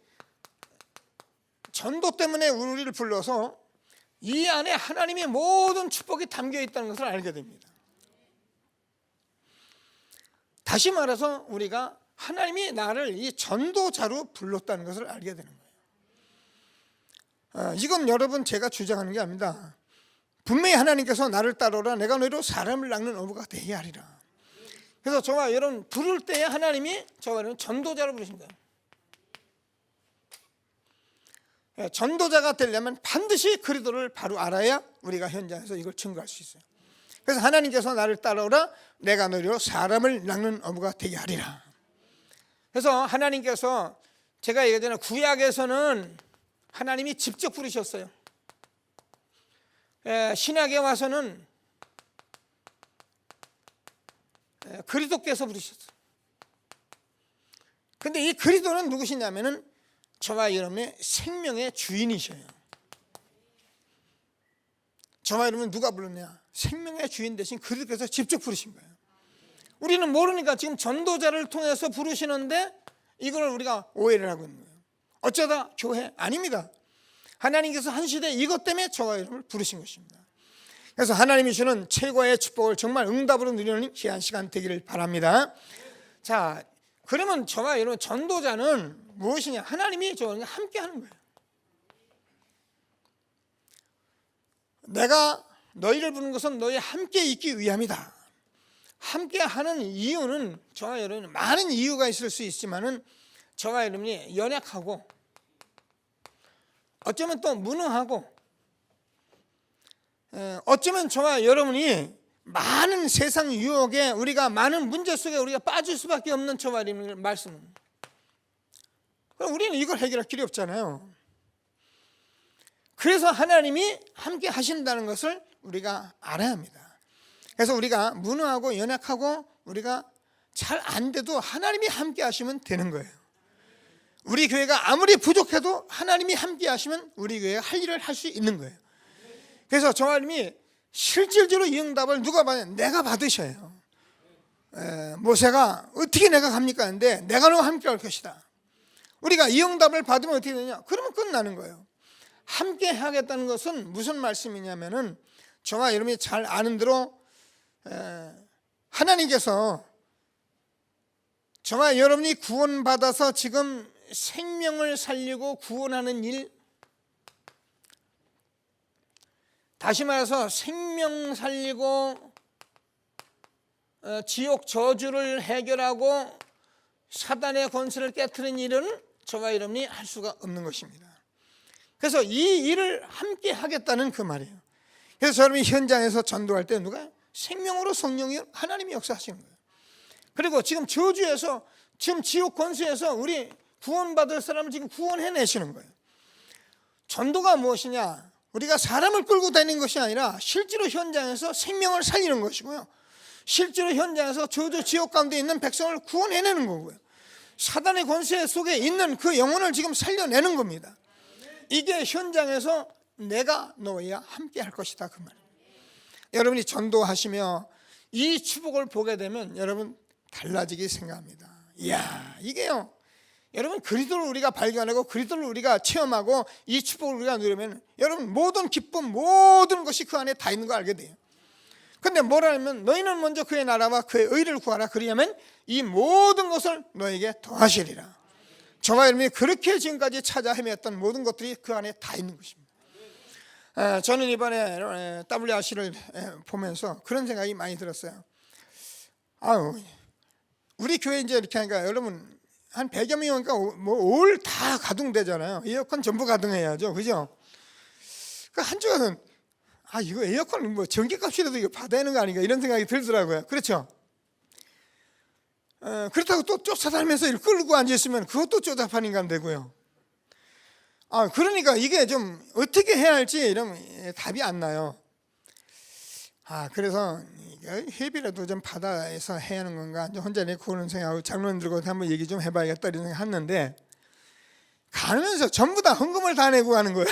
Speaker 2: 전도 때문에 우리를 불러서 이 안에 하나님의 모든 축복이 담겨 있다는 것을 알게 됩니다. 다시 말해서 우리가 하나님이 나를 이 전도자로 불렀다는 것을 알게 되는 거예요. 이건 여러분 제가 주장하는 게 아닙니다. 분명히 하나님께서 나를 따르라 내가 너희로 사람을 낚는 어부가 되게 하리라. 그래서 저와 여러분 부를 때에 하나님이 저와 여러분 전도자로 부르신다. 전도자가 되려면 반드시 그리스도를 바로 알아야 우리가 현장에서 이걸 증거할 수 있어요. 그래서 하나님께서 나를 따라오라 내가 너희로 사람을 낚는 어부가 되게 하리라. 그래서 하나님께서 제가 얘기했잖아요. 구약에서는 하나님이 직접 부르셨어요. 신약에 와서는 그리스도께서 부르셨어요. 근데 이 그리스도는 누구시냐면은 저와 여러분의 생명의 주인이셔요. 저와 여러분 누가 불렀냐? 생명의 주인 대신 그리스도께서 직접 부르신 거예요. 우리는 모르니까 지금 전도자를 통해서 부르시는데 이걸 우리가 오해를 하고 있는 거예요. 어쩌다 교회? 아닙니다. 하나님께서 한 시대 이것 때문에 저와 여러분을 부르신 것입니다. 그래서 하나님이 주는 최고의 축복을 정말 응답으로 누리는 귀한 시간 되기를 바랍니다. 자, 그러면 저와 여러분 전도자는 무엇이냐? 하나님이 저와 함께 하는 거예요. 내가 너희를 부른 것은 너희 함께 있기 위함이다. 함께 하는 이유는 저와 여러분 많은 이유가 있을 수 있지만은 저와 여러분이 연약하고 어쩌면 또 무능하고 어쩌면 저와 여러분이 많은 세상 유혹에 우리가 많은 문제 속에 우리가 빠질 수밖에 없는 저와 여러분의 말씀은 그럼 우리는 이걸 해결할 길이 없잖아요. 그래서 하나님이 함께 하신다는 것을 우리가 알아야 합니다. 그래서 우리가 무능하고 연약하고 우리가 잘 안 돼도 하나님이 함께 하시면 되는 거예요. 우리 교회가 아무리 부족해도 하나님이 함께 하시면 우리 교회가 할 일을 할 수 있는 거예요. 그래서 저 하나님이 실질적으로 이 응답을 누가 받냐? 내가 받으셔요. 모세가 어떻게 내가 갑니까? 근데 내가 너와 함께 할 것이다. 우리가 이 응답을 받으면 어떻게 되냐? 그러면 끝나는 거예요. 함께 하겠다는 것은 무슨 말씀이냐면은 저와 여러분이 잘 아는 대로 하나님께서 저와 여러분이 구원받아서 지금 생명을 살리고 구원하는 일, 다시 말해서 생명 살리고 지옥 저주를 해결하고 사단의 권세를 깨트리는 일은 저와 여러분이 할 수가 없는 것입니다. 그래서 이 일을 함께 하겠다는 그 말이에요. 그래서 여러분이 현장에서 전도할 때 누가 생명으로 성령이 하나님이 역사하시는 거예요. 그리고 지금 저주에서 지금 지옥 권세에서 우리 구원받을 사람을 지금 구원해내시는 거예요. 전도가 무엇이냐? 우리가 사람을 끌고 다니는 것이 아니라 실제로 현장에서 생명을 살리는 것이고요. 실제로 현장에서 저주 지옥 가운데 있는 백성을 구원해내는 거고요. 사단의 권세 속에 있는 그 영혼을 지금 살려내는 겁니다. 이게 현장에서 내가 너희와 함께 할 것이다 그 말이에요. 여러분이 전도하시며 이 축복을 보게 되면 여러분 달라지기 생각합니다. 이야, 이게요. 여러분 그리스도를 우리가 발견하고 그리스도를 우리가 체험하고 이 축복을 우리가 누리면 여러분 모든 기쁨 모든 것이 그 안에 다 있는 거 알게 돼요. 근데 뭐라면 너희는 먼저 그의 나라와 그의 의를 구하라. 그리하면 이 모든 것을 너에게 더하시리라. 저와 여러분이 그렇게 지금까지 찾아 헤매었던 모든 것들이 그 안에 다 있는 것입니다. 저는 이번에 WRC를 보면서 그런 생각이 많이 들었어요. 우리 교회 이제 이렇게 하니까 여러분 한 100여 명 오니까 뭐 올 다 가동되잖아요. 에어컨 전부 가동해야죠, 그죠? 그 한쪽에서는 이거 에어컨 뭐 전기값이라도 이거 받아야 하는 거 아닌가 이런 생각이 들더라고요. 그렇죠? 그렇다고 또 쫓아다니면서 이렇게 끌고 앉아있으면 그것도 쪼잡한 인간 되고요. 그러니까 이게 좀 어떻게 해야 할지 이러면 답이 안 나요. 그래서 회비라도 좀 받아서 해야 하는 건가 혼자 이렇게 그런 생각하고 장로님들과 한번 얘기 좀 해봐야겠다 이런 생각 했는데 가면서 전부 다 헌금을 다 내고 가는 거예요.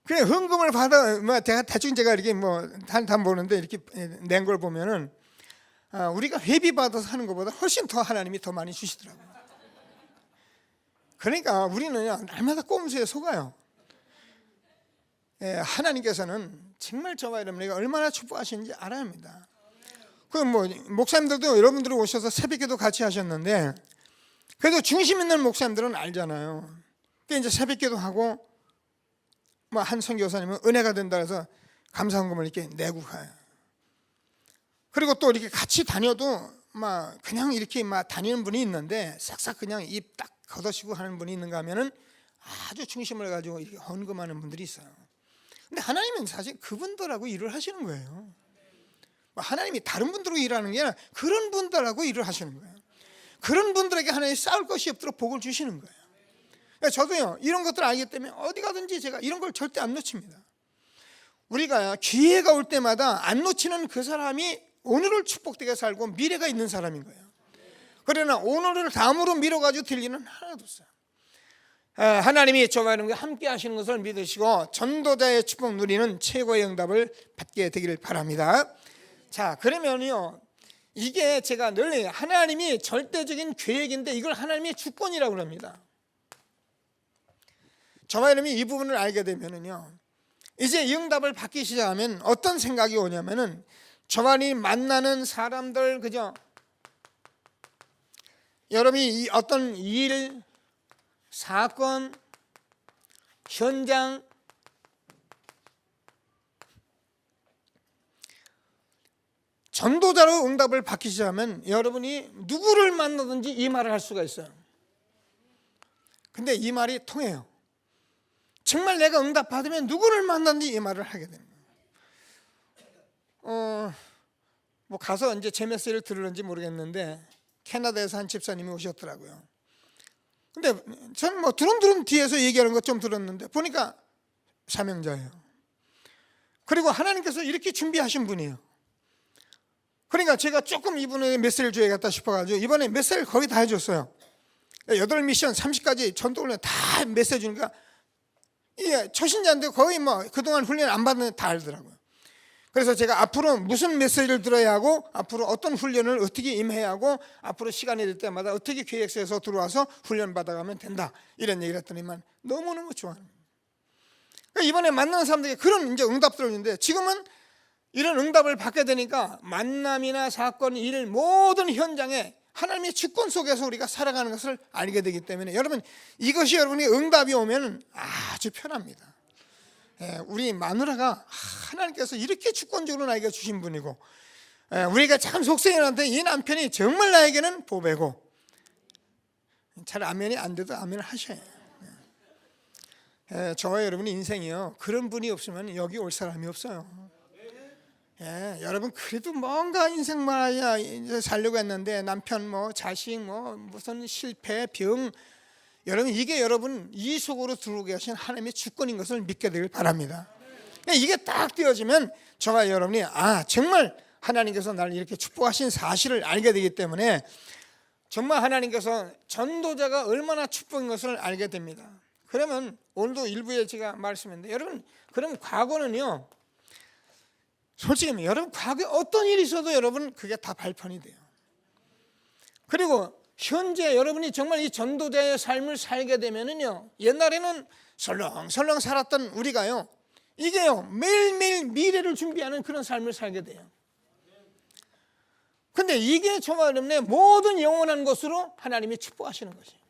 Speaker 2: 그래 헌금을 받아 제가 대충 제가 이렇게 뭐 단 보는데 이렇게 낸 걸 보면은 우리가 회비받아서 하는 것보다 훨씬 더 하나님이 더 많이 주시더라고요. 그러니까 우리는 날마다 꼼수에 속아요. 하나님께서는 정말 저와 여러분에게 얼마나 축복하시는지 알아야 합니다. 목사님들도 여러분들이 오셔서 새벽기도 같이 하셨는데, 그래도 중심 있는 목사님들은 알잖아요. 그러니까 이제 새벽기도 하고 한 선교사님은 은혜가 된다 해서 감사헌금을 이렇게 내고 가요. 그리고 또 이렇게 같이 다녀도 그냥 이렇게 다니는 분이 있는데 싹싹 그냥 입 딱 걷어시고 하는 분이 있는가 하면은 아주 중심을 가지고 이렇게 헌금하는 분들이 있어요. 근데 하나님은 사실 그분들하고 일을 하시는 거예요. 하나님이 다른 분들하고 일하는 게 아니라 그런 분들하고 일을 하시는 거예요. 그런 분들에게 하나님이 싸울 것이 없도록 복을 주시는 거예요. 그러니까 저도요, 이런 것들을 알기 때문에 어디 가든지 제가 이런 걸 절대 안 놓칩니다. 우리가 기회가 올 때마다 안 놓치는 그 사람이 오늘을 축복되게 살고 미래가 있는 사람인 거예요. 그러나 오늘을 다음으로 미뤄가지고 될 일은 하나도 없어요. 하나님이 저와 여러분과 함께 하시는 것을 믿으시고 전도자의 축복 누리는 최고의 응답을 받게 되기를 바랍니다. 자, 그러면요, 이게 제가 늘 하나님이 절대적인 계획인데 이걸 하나님의 주권이라고 합니다. 저와 여러분이 이 부분을 알게 되면은요, 이제 이 응답을 받기 시작하면 어떤 생각이 오냐면은 저와 여러분이 만나는 사람들, 그죠? 여러분이 어떤 일, 사건, 현장, 전도자로 응답을 받기 시작하면 여러분이 누구를 만나든지 이 말을 할 수가 있어요. 근데 이 말이 통해요. 정말 내가 응답 받으면 누구를 만나든지 이 말을 하게 되는 거예요. 가서 이제 제 메시지를 들으는지 모르겠는데 캐나다에서 한 집사님이 오셨더라고요. 근데 저는 두rum두rum 뒤에서 얘기하는 것 좀 들었는데 보니까 사명자예요. 그리고 하나님께서 이렇게 준비하신 분이에요. 그러니까 제가 조금 이분의 메시지를 줘야겠다 싶어가지고 이번에 메시지를 거의 다 해줬어요. 8미션 30가지 전도훈련 다 메시지 주니까 이게 초신자인데 거의 그동안 훈련 안 받는 다 알더라고요. 그래서 제가 앞으로 무슨 메시지를 들어야 하고 앞으로 어떤 훈련을 어떻게 임해야 하고 앞으로 시간이 될 때마다 어떻게 계획서에서 들어와서 훈련 받아가면 된다, 이런 얘기를 했더니만 너무너무 좋아합니다. 그러니까 이번에 만나는 사람들에게 그런 이제 응답들을 주는데 지금은 이런 응답을 받게 되니까 만남이나 사건, 일 모든 현장에 하나님의 주권 속에서 우리가 살아가는 것을 알게 되기 때문에 여러분, 이것이 여러분이 응답이 오면 아주 편합니다. 우리 마누라가 하나님께서 이렇게 주권적으로 나에게 주신 분이고, 우리가 참 속생이한테 이 남편이 정말 나에게는 보배고, 잘 아멘이 안 돼도 아멘을 하셔야 해요. 저와 여러분의 인생이요, 그런 분이 없으면 여기 올 사람이 없어요. 여러분 그래도 뭔가 인생만 이제 살려고 했는데 남편 자식 무슨 실패, 병, 여러분 이게 여러분 이 속으로 들어오게 하신 하나님의 주권인 것을 믿게 되길 바랍니다. 이게 딱 되어지면 저와 여러분이 정말 하나님께서 나를 이렇게 축복하신 사실을 알게 되기 때문에 정말 하나님께서 전도자가 얼마나 축복인 것을 알게 됩니다. 그러면 오늘도 일부에 제가 말씀했는데 여러분, 그럼 과거는요, 솔직히 여러분 과거에 어떤 일이 있어도 여러분 그게 다 발판이 돼요. 그리고 현재 여러분이 정말 이 전도자의 삶을 살게 되면은요, 옛날에는 설렁설렁 살았던 우리가요, 이게요 매일매일 미래를 준비하는 그런 삶을 살게 돼요. 근데 이게 저와 여러분의 모든 영원한 것으로 하나님이 축복하시는 것이에요.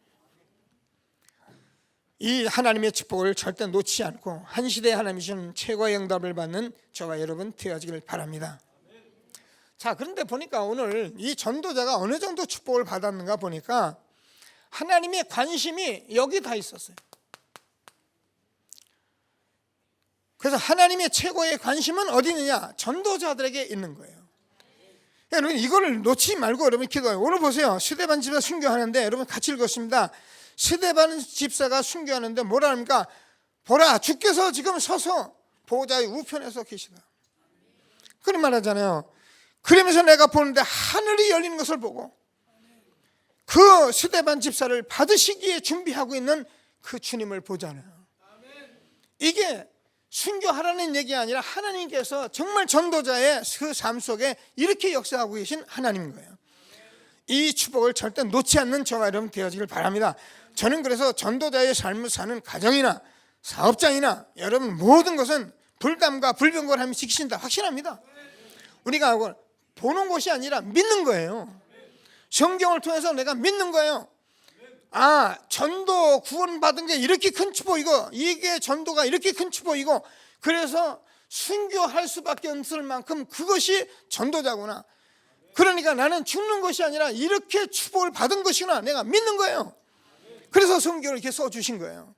Speaker 2: 이 하나님의 축복을 절대 놓치지 않고 한 시대에 하나님이 주신 최고의 응답을 받는 저와 여러분 되어지길 바랍니다. 자, 그런데 보니까 오늘 이 전도자가 어느 정도 축복을 받았는가 보니까 하나님의 관심이 여기 다 있었어요. 그래서 하나님의 최고의 관심은 어디 있느냐? 전도자들에게 있는 거예요. 여러분 이거를 놓치지 말고 여러분 기도해요. 오늘 보세요, 스데반 집사 순교하는데 여러분 같이 읽었습니다. 스데반 집사가 순교하는데 뭐라 합니까? 보라, 주께서 지금 서서 보호자의 우편에서 계시다, 그런 말 하잖아요. 그러면서 내가 보는데 하늘이 열리는 것을 보고 그 스데반 집사를 받으시기에 준비하고 있는 그 주님을 보잖아요. 이게 순교하라는 얘기 아니라 하나님께서 정말 전도자의 그 삶 속에 이렇게 역사하고 계신 하나님인 거예요. 이 축복을 절대 놓지 않는 저와 여러분 되어지길 바랍니다. 저는 그래서 전도자의 삶을 사는 가정이나 사업장이나 여러분 모든 것은 불담과 불병거를 하며 지키신다 확신합니다. 우리가 보는 것이 아니라 믿는 거예요. 성경을 통해서 내가 믿는 거예요. 아, 전도 구원받은 게 이렇게 큰 축복이고 이게 전도가 이렇게 큰 축복이고 그래서 순교할 수밖에 없을 만큼 그것이 전도자구나. 그러니까 나는 죽는 것이 아니라 이렇게 축복을 받은 것이구나 내가 믿는 거예요. 그래서 선교를 이렇게 써주신 거예요.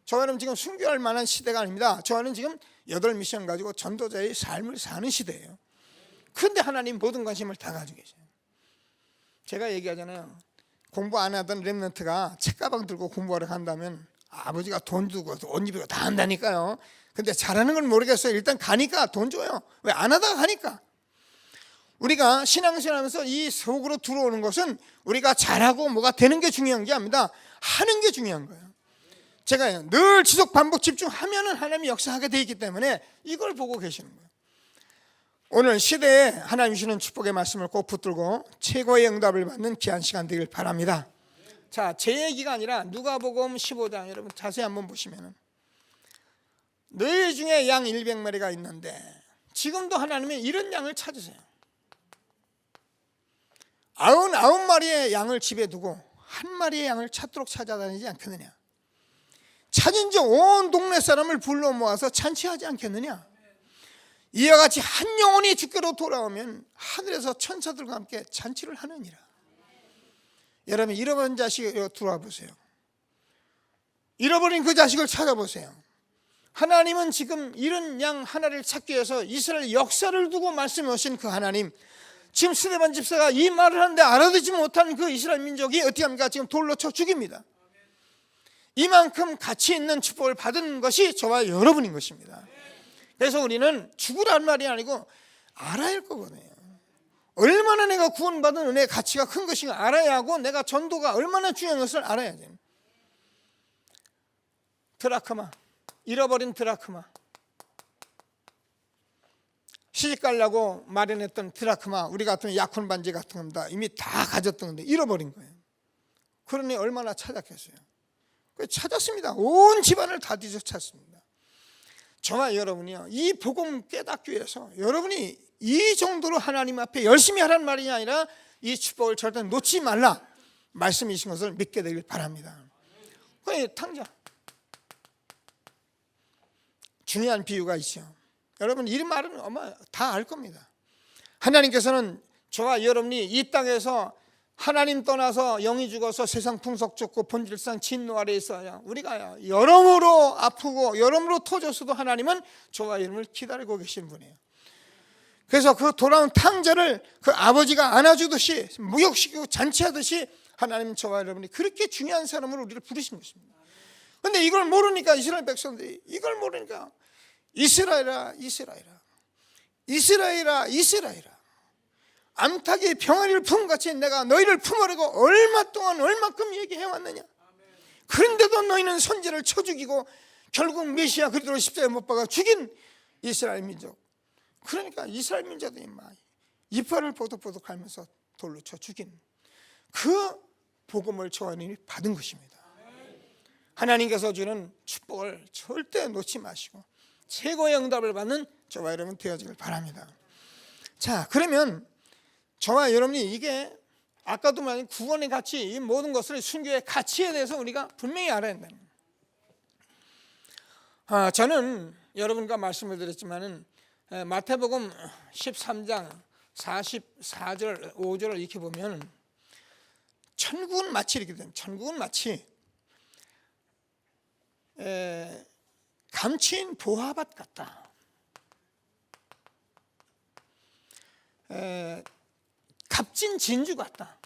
Speaker 2: 저는 지금 순교할 만한 시대가 아닙니다. 저는 지금 8미션 가지고 전도자의 삶을 사는 시대예요. 그런데 하나님 모든 관심을 다 가지고 계세요. 제가 얘기하잖아요. 공부 안 하던 렘넌트가 책가방 들고 공부하러 간다면 아버지가 돈 주고 옷 입히고 다 한다니까요. 근데 잘하는 건 모르겠어요. 일단 가니까 돈 줘요. 왜? 안 하다가 가니까. 우리가 신앙생활하면서 이 속으로 들어오는 것은 우리가 잘하고 뭐가 되는 게 중요한 게 아닙니다. 하는 게 중요한 거예요. 제가 늘 지속 반복 집중하면은 하나님이 역사하게 되어 있기 때문에 이걸 보고 계시는 거예요. 오늘 시대에 하나님 주시는 축복의 말씀을 꼭 붙들고 최고의 응답을 받는 귀한 시간 되길 바랍니다. 자, 제 얘기가 아니라 누가복음 15장 여러분 자세히 한번 보시면은 너희 중에 양 100마리가 있는데 지금도 하나님이 이런 양을 찾으세요. 99마리의 양을 집에 두고 한 마리의 양을 찾도록 찾아다니지 않겠느냐. 찾은 지 온 동네 사람을 불러 모아서 잔치하지 않겠느냐. 이와 같이 한 영혼이 주께로 돌아오면 하늘에서 천사들과 함께 잔치를 하느니라. 여러분 잃어버린 자식으로 들어와 보세요. 잃어버린 그 자식을 찾아보세요. 하나님은 지금 이런 양 하나를 찾기 위해서 이스라엘 역사를 두고 말씀해 오신 그 하나님, 지금 스데반 집사가 이 말을 하는데 알아듣지 못한 그 이스라엘 민족이 어떻게 합니까? 지금 돌로 쳐 죽입니다. 이만큼 가치 있는 축복을 받은 것이 저와 여러분인 것입니다. 그래서 우리는 죽으란 말이 아니고 알아야 할 거거든요. 얼마나 내가 구원받은 은혜의 가치가 큰 것인가 알아야 하고 내가 전도가 얼마나 중요한 것을 알아야 돼요. 드라크마, 잃어버린 드라크마, 시집가려고 마련했던 드라크마, 우리 같은 약혼 반지 같은 겁니다. 이미 다 가졌던 건데 잃어버린 거예요. 그러니 얼마나 찾았겠어요. 찾았습니다. 온 집안을 다 뒤져 찾습니다. 저와 여러분이요, 이 복음 깨닫기 위해서 여러분이 이 정도로 하나님 앞에 열심히 하라는 말이 아니라 이 축복을 절대 놓지 말라 말씀이신 것을 믿게 되길 바랍니다. 그 탕자 중요한 비유가 있죠. 여러분 이 말은 아마 다 알 겁니다. 하나님께서는 저와 여러분이 이 땅에서 하나님 떠나서 영이 죽어서 세상 풍속 좁고 본질상 진노 아래에 있어야 우리가 여러모로 아프고 여러모로 터졌어도 하나님은 저와 여러분을 기다리고 계신 분이에요. 그래서 그 돌아온 탕자를 그 아버지가 안아주듯이 목욕시키고 잔치하듯이 하나님 저와 여러분이 그렇게 중요한 사람으로 우리를 부르신 것입니다. 그런데 이걸 모르니까 이스라엘 백성들이 이걸 모르니까 이스라엘아 이스라엘아 이스라엘아 이스라엘아 암탉이 병아리를 품같이 내가 너희를 품으려고 얼마 동안 얼마큼 얘기해왔느냐. 그런데도 너희는 선지를 쳐 죽이고 결국 메시아 그리스도를 십자가에 못 박아 죽인 이스라엘 민족. 그러니까 이스라엘 민족들이 막 이빨을 보독보독하면서 돌로 쳐 죽인 그 복음을 저하님이 받은 것입니다. 하나님께서 주는 축복을 절대 놓지 마시고 최고의 응답을 받는 저와 여러분 되어지길 바랍니다. 자, 그러면 저와 여러분이 이게 아까도 말한 구원의 가치, 이 모든 것을 순교의 가치에 대해서 우리가 분명히 알아야 된다는 거예요. 저는 여러분과 말씀을 드렸지만은 마태복음 13장 44절 5절을 이렇게 보면 천국은 마치 이렇게 됩니다. 천국은 마치 감추인 보화밭 같다. 값진 진주 같다.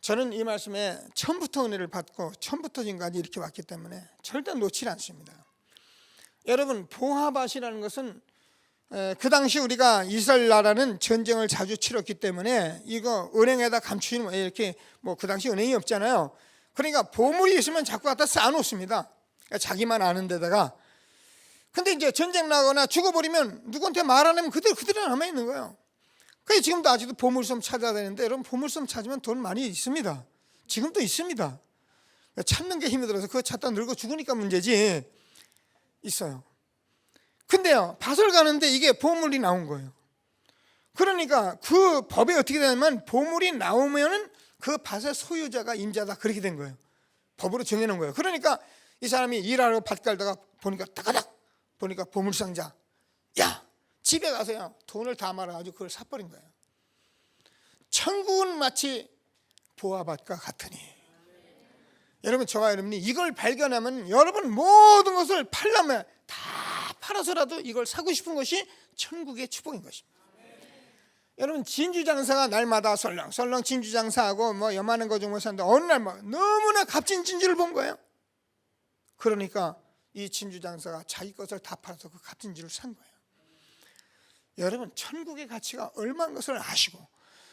Speaker 2: 저는 이 말씀에 처음부터 은혜를 받고 처음부터 지금까지 이렇게 왔기 때문에 절대 놓치지 않습니다. 여러분 보화밭이라는 것은 그 당시 우리가 이스라엘 나라는 전쟁을 자주 치렀기 때문에 이거 은행에다 감추는 이렇게 뭐 그 당시 은행이 없잖아요. 그러니까 보물이 있으면 자꾸 갖다 쌓아놓습니다. 그러니까 자기만 아는 데다가. 근데 이제 전쟁 나거나 죽어버리면 누구한테 말 안 하면 그대로 남아있는 거예요. 그래서 지금도 아직도 보물섬 찾아야 되는데, 여러분 보물섬 찾으면 돈 많이 있습니다. 지금도 있습니다. 찾는 게 힘이 들어서 그거 찾다 늙어 죽으니까 문제지, 있어요. 근데요, 밭을 가는데 이게 보물이 나온 거예요. 그러니까 그 법이 어떻게 되냐면, 보물이 나오면은 그 밭의 소유자가 임자다, 그렇게 된 거예요. 법으로 정해놓은 거예요. 그러니까 이 사람이 일하러 밭 갈다가 보니까 따가닥 보니까 보물상자, 야, 집에 가서요 돈을 다 말아가지고 그걸 사버린 거예요. 천국은 마치 보아밭과 같으니. 여러분, 저와 여러분이 이걸 발견하면 여러분 모든 것을 팔려면 다 팔아서라도 이걸 사고 싶은 것이 천국의 축복인 것입니다. 여러분, 진주장사가 날마다 설렁설렁 진주장사하고 뭐 여만한 거 정도 사는데, 어느 날 뭐 너무나 값진 진주를 본 거예요. 그러니까 이 진주장사가 자기 것을 다 팔아서 그 값진 진주를 산 거예요. 여러분, 천국의 가치가 얼마인 것을 아시고,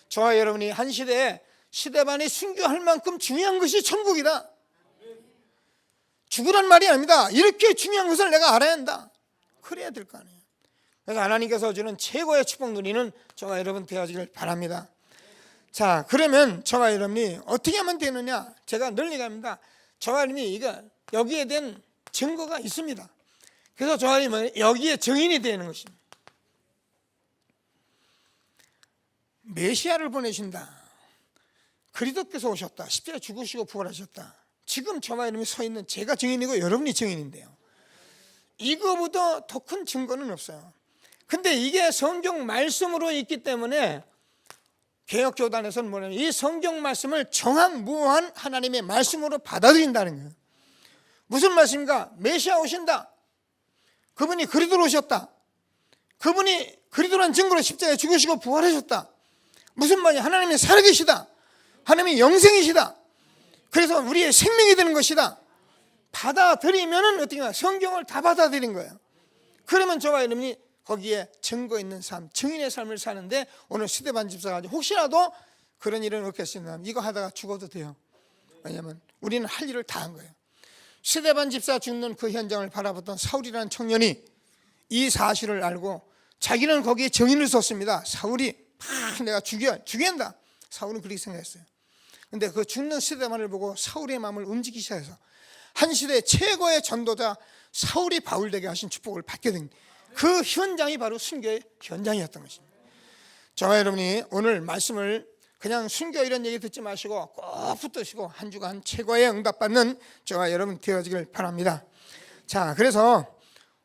Speaker 2: 저와 여러분이 한 시대에 시대반이 순교할 만큼 중요한 것이 천국이다. 죽으란 말이 아닙니다. 이렇게 중요한 것을 내가 알아야 한다. 그래야 될 거 아니에요. 그래서 하나님께서 주는 최고의 축복 누리는 저와 여러분 되어지길 바랍니다. 자, 그러면 저와 여러분이 어떻게 하면 되느냐? 제가 늘 얘기합니다. 저와 여러분이 여기에 대한 증거가 있습니다. 그래서 저와 여러분은 여기에 증인이 되는 것입니다. 메시아를 보내신다. 그리스도께서 오셨다. 십자가에 죽으시고 부활하셨다. 지금 저와 여러분이 서 있는 제가 증인이고 여러분이 증인인데요. 이거보다 더 큰 증거는 없어요. 근데 이게 성경 말씀으로 있기 때문에 개혁교단에서는 뭐냐면 이 성경 말씀을 정확무한 하나님의 말씀으로 받아들인다는 거예요. 무슨 말씀인가? 메시아 오신다. 그분이 그리스도로 오셨다. 그분이 그리스도란 증거로 십자가에 죽으시고 부활하셨다. 무슨 말이야? 하나님이 살아계시다. 하나님이 영생이시다. 그래서 우리의 생명이 되는 것이다. 받아들이면은 어떻게 하냐? 성경을 다 받아들인 거예요. 그러면 저와 여러분이 거기에 증거 있는 삶, 증인의 삶을 사는데, 오늘 스데반 집사가 혹시라도 그런 일은 없겠습니다. 이거 하다가 죽어도 돼요. 왜냐하면 우리는 할 일을 다 한 거예요. 스데반 집사 죽는 그 현장을 바라보던 사울이라는 청년이 이 사실을 알고 자기는 거기에 증인을 썼습니다. 사울이 내가 죽인다. 사울은 그렇게 생각했어요. 근데 그 죽는 스데반을 보고 사울의 마음을 움직이기 시작해서 한 시대 최고의 전도자 사울이 바울되게 하신 축복을 받게 된 그 현장이 바로 순교의 현장이었던 것입니다. 저와 여러분이 오늘 말씀을 그냥 순교 이런 얘기 듣지 마시고 꼭 붙드시고 한 주간 최고의 응답받는 저와 여러분 되어지길 바랍니다. 자, 그래서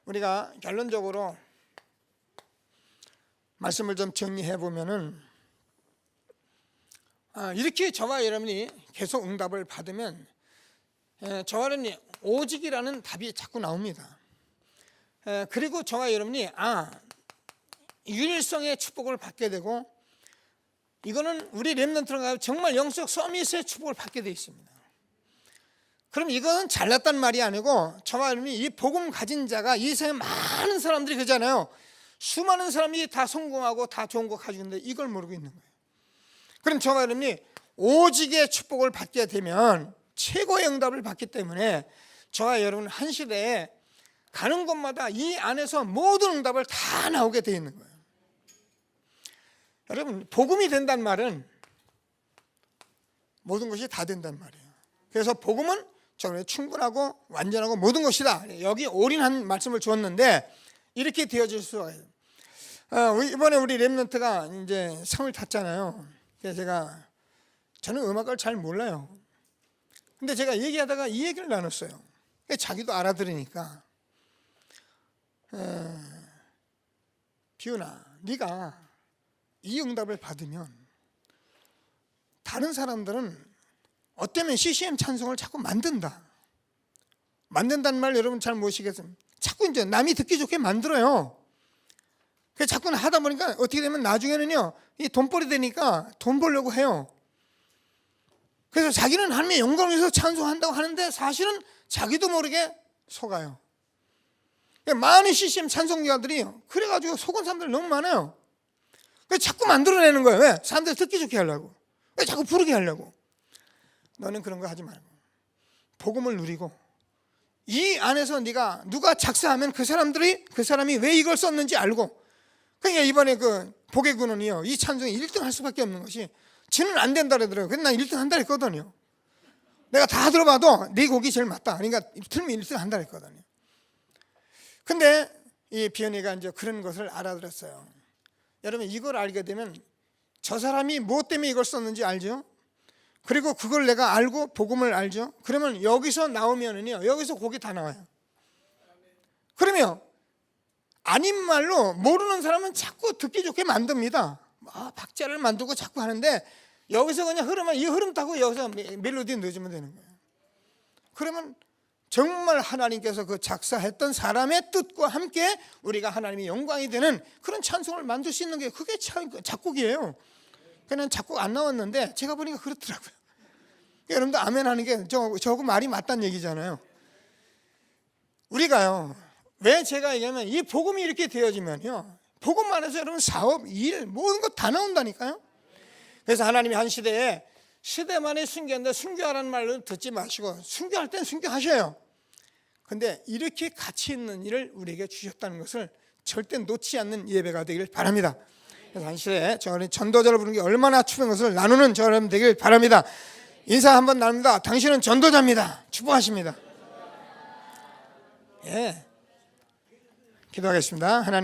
Speaker 2: 우리가 결론적으로 말씀을 좀 정리해 보면은, 이렇게 저와 여러분이 계속 응답을 받으면 저와 여러분이 오직이라는 답이 자꾸 나옵니다. 그리고 저와 여러분이 유일성의 축복을 받게 되고, 이거는 우리 렘넌트가 정말 영적 서밋의 축복을 받게 되어 있습니다. 그럼 이건 잘났단 말이 아니고, 저와 여러분이 이 복음 가진 자가, 이 세상에 많은 사람들이 그러잖아요. 수많은 사람이 다 성공하고 다 좋은 거 가지고 있는데 이걸 모르고 있는 거예요. 그럼 저와 여러분이 오직의 축복을 받게 되면 최고의 응답을 받기 때문에 저와 여러분 한 시대에 가는 곳마다 이 안에서 모든 응답을 다 나오게 되어 있는 거예요. 여러분, 복음이 된다는 말은 모든 것이 다 된다는 말이에요. 그래서 복음은 정말 충분하고 완전하고 모든 것이다. 여기 올인한 말씀을 주었는데 이렇게 되어질 수가 있어요. 이번에 우리 렘넌트가 이제 상을 탔잖아요. 그래서 저는 음악을 잘 몰라요. 근데 제가 얘기하다가 이 얘기를 나눴어요. 자기도 알아들으니까, 비훈아, 네가 이 응답을 받으면 다른 사람들은 어쩌면 CCM 찬송을 자꾸 만든다는 말 여러분 잘 모르시겠습니까? 자꾸 이제 남이 듣기 좋게 만들어요. 그래서 자꾸 하다 보니까 어떻게 되면 나중에는요, 이 돈벌이 되니까 돈 벌려고 해요. 그래서 자기는 하나님의 영광을 위해서 찬송한다고 하는데 사실은 자기도 모르게 속아요. 많은 CCM 찬송가들이 그래가지고 속은 사람들 너무 많아요. 그래서 자꾸 만들어내는 거예요. 왜? 사람들 듣기 좋게 하려고. 왜? 자꾸 부르게 하려고. 너는 그런 거 하지 말고 복음을 누리고 이 안에서 네가 누가 작사하면 그 사람이 왜 이걸 썼는지 알고, 그러니까 이번에 그 복외군은요 이 찬송이 1등 할 수밖에 없는 것이, 지는 안 된다 그러더라고요. 근데 난 1등 한다 했거든요. 내가 다 들어봐도 네 곡이 제일 맞다, 그러니까 틀면 1등 한다 했거든요. 근데 이 비연이가 이제 그런 것을 알아들었어요. 여러분, 이걸 알게 되면 저 사람이 뭐 때문에 이걸 썼는지 알죠? 그리고 그걸 내가 알고 복음을 알죠? 그러면 여기서 나오면은요, 여기서 곡이 다 나와요. 그러면 아닌 말로 모르는 사람은 자꾸 듣기 좋게 만듭니다. 박자를 만들고 자꾸 하는데, 여기서 그냥 흐르면 이 흐름 타고 여기서 멜로디 넣어주면 되는 거예요. 그러면 정말 하나님께서 그 작사했던 사람의 뜻과 함께 우리가 하나님의 영광이 되는 그런 찬송을 만들 수 있는 게, 그게 작곡이에요. 그냥 작곡 안 나왔는데 제가 보니까 그렇더라고요. 여러분도 아멘 하는 게 저하고 말이 맞다는 얘기잖아요. 우리가요, 왜 제가 얘기하면 이 복음이 이렇게 되어지면요, 복음 안에서 여러분 사업, 일, 모든 것 다 나온다니까요. 그래서 하나님이 한 시대만에 순교한다, 순교하라는 말을 듣지 마시고 순교할 땐 순교하셔요. 근데 이렇게 가치 있는 일을 우리에게 주셨다는 것을 절대 놓지 않는 예배가 되길 바랍니다. 그래서 한 시대에 저는 전도자를 부르는 게 얼마나 추운 것을 나누는 저 여러분 되길 바랍니다. 인사 한번 나눕니다. 당신은 전도자입니다. 축복하십니다. 예, 기도하겠습니다. 하나님.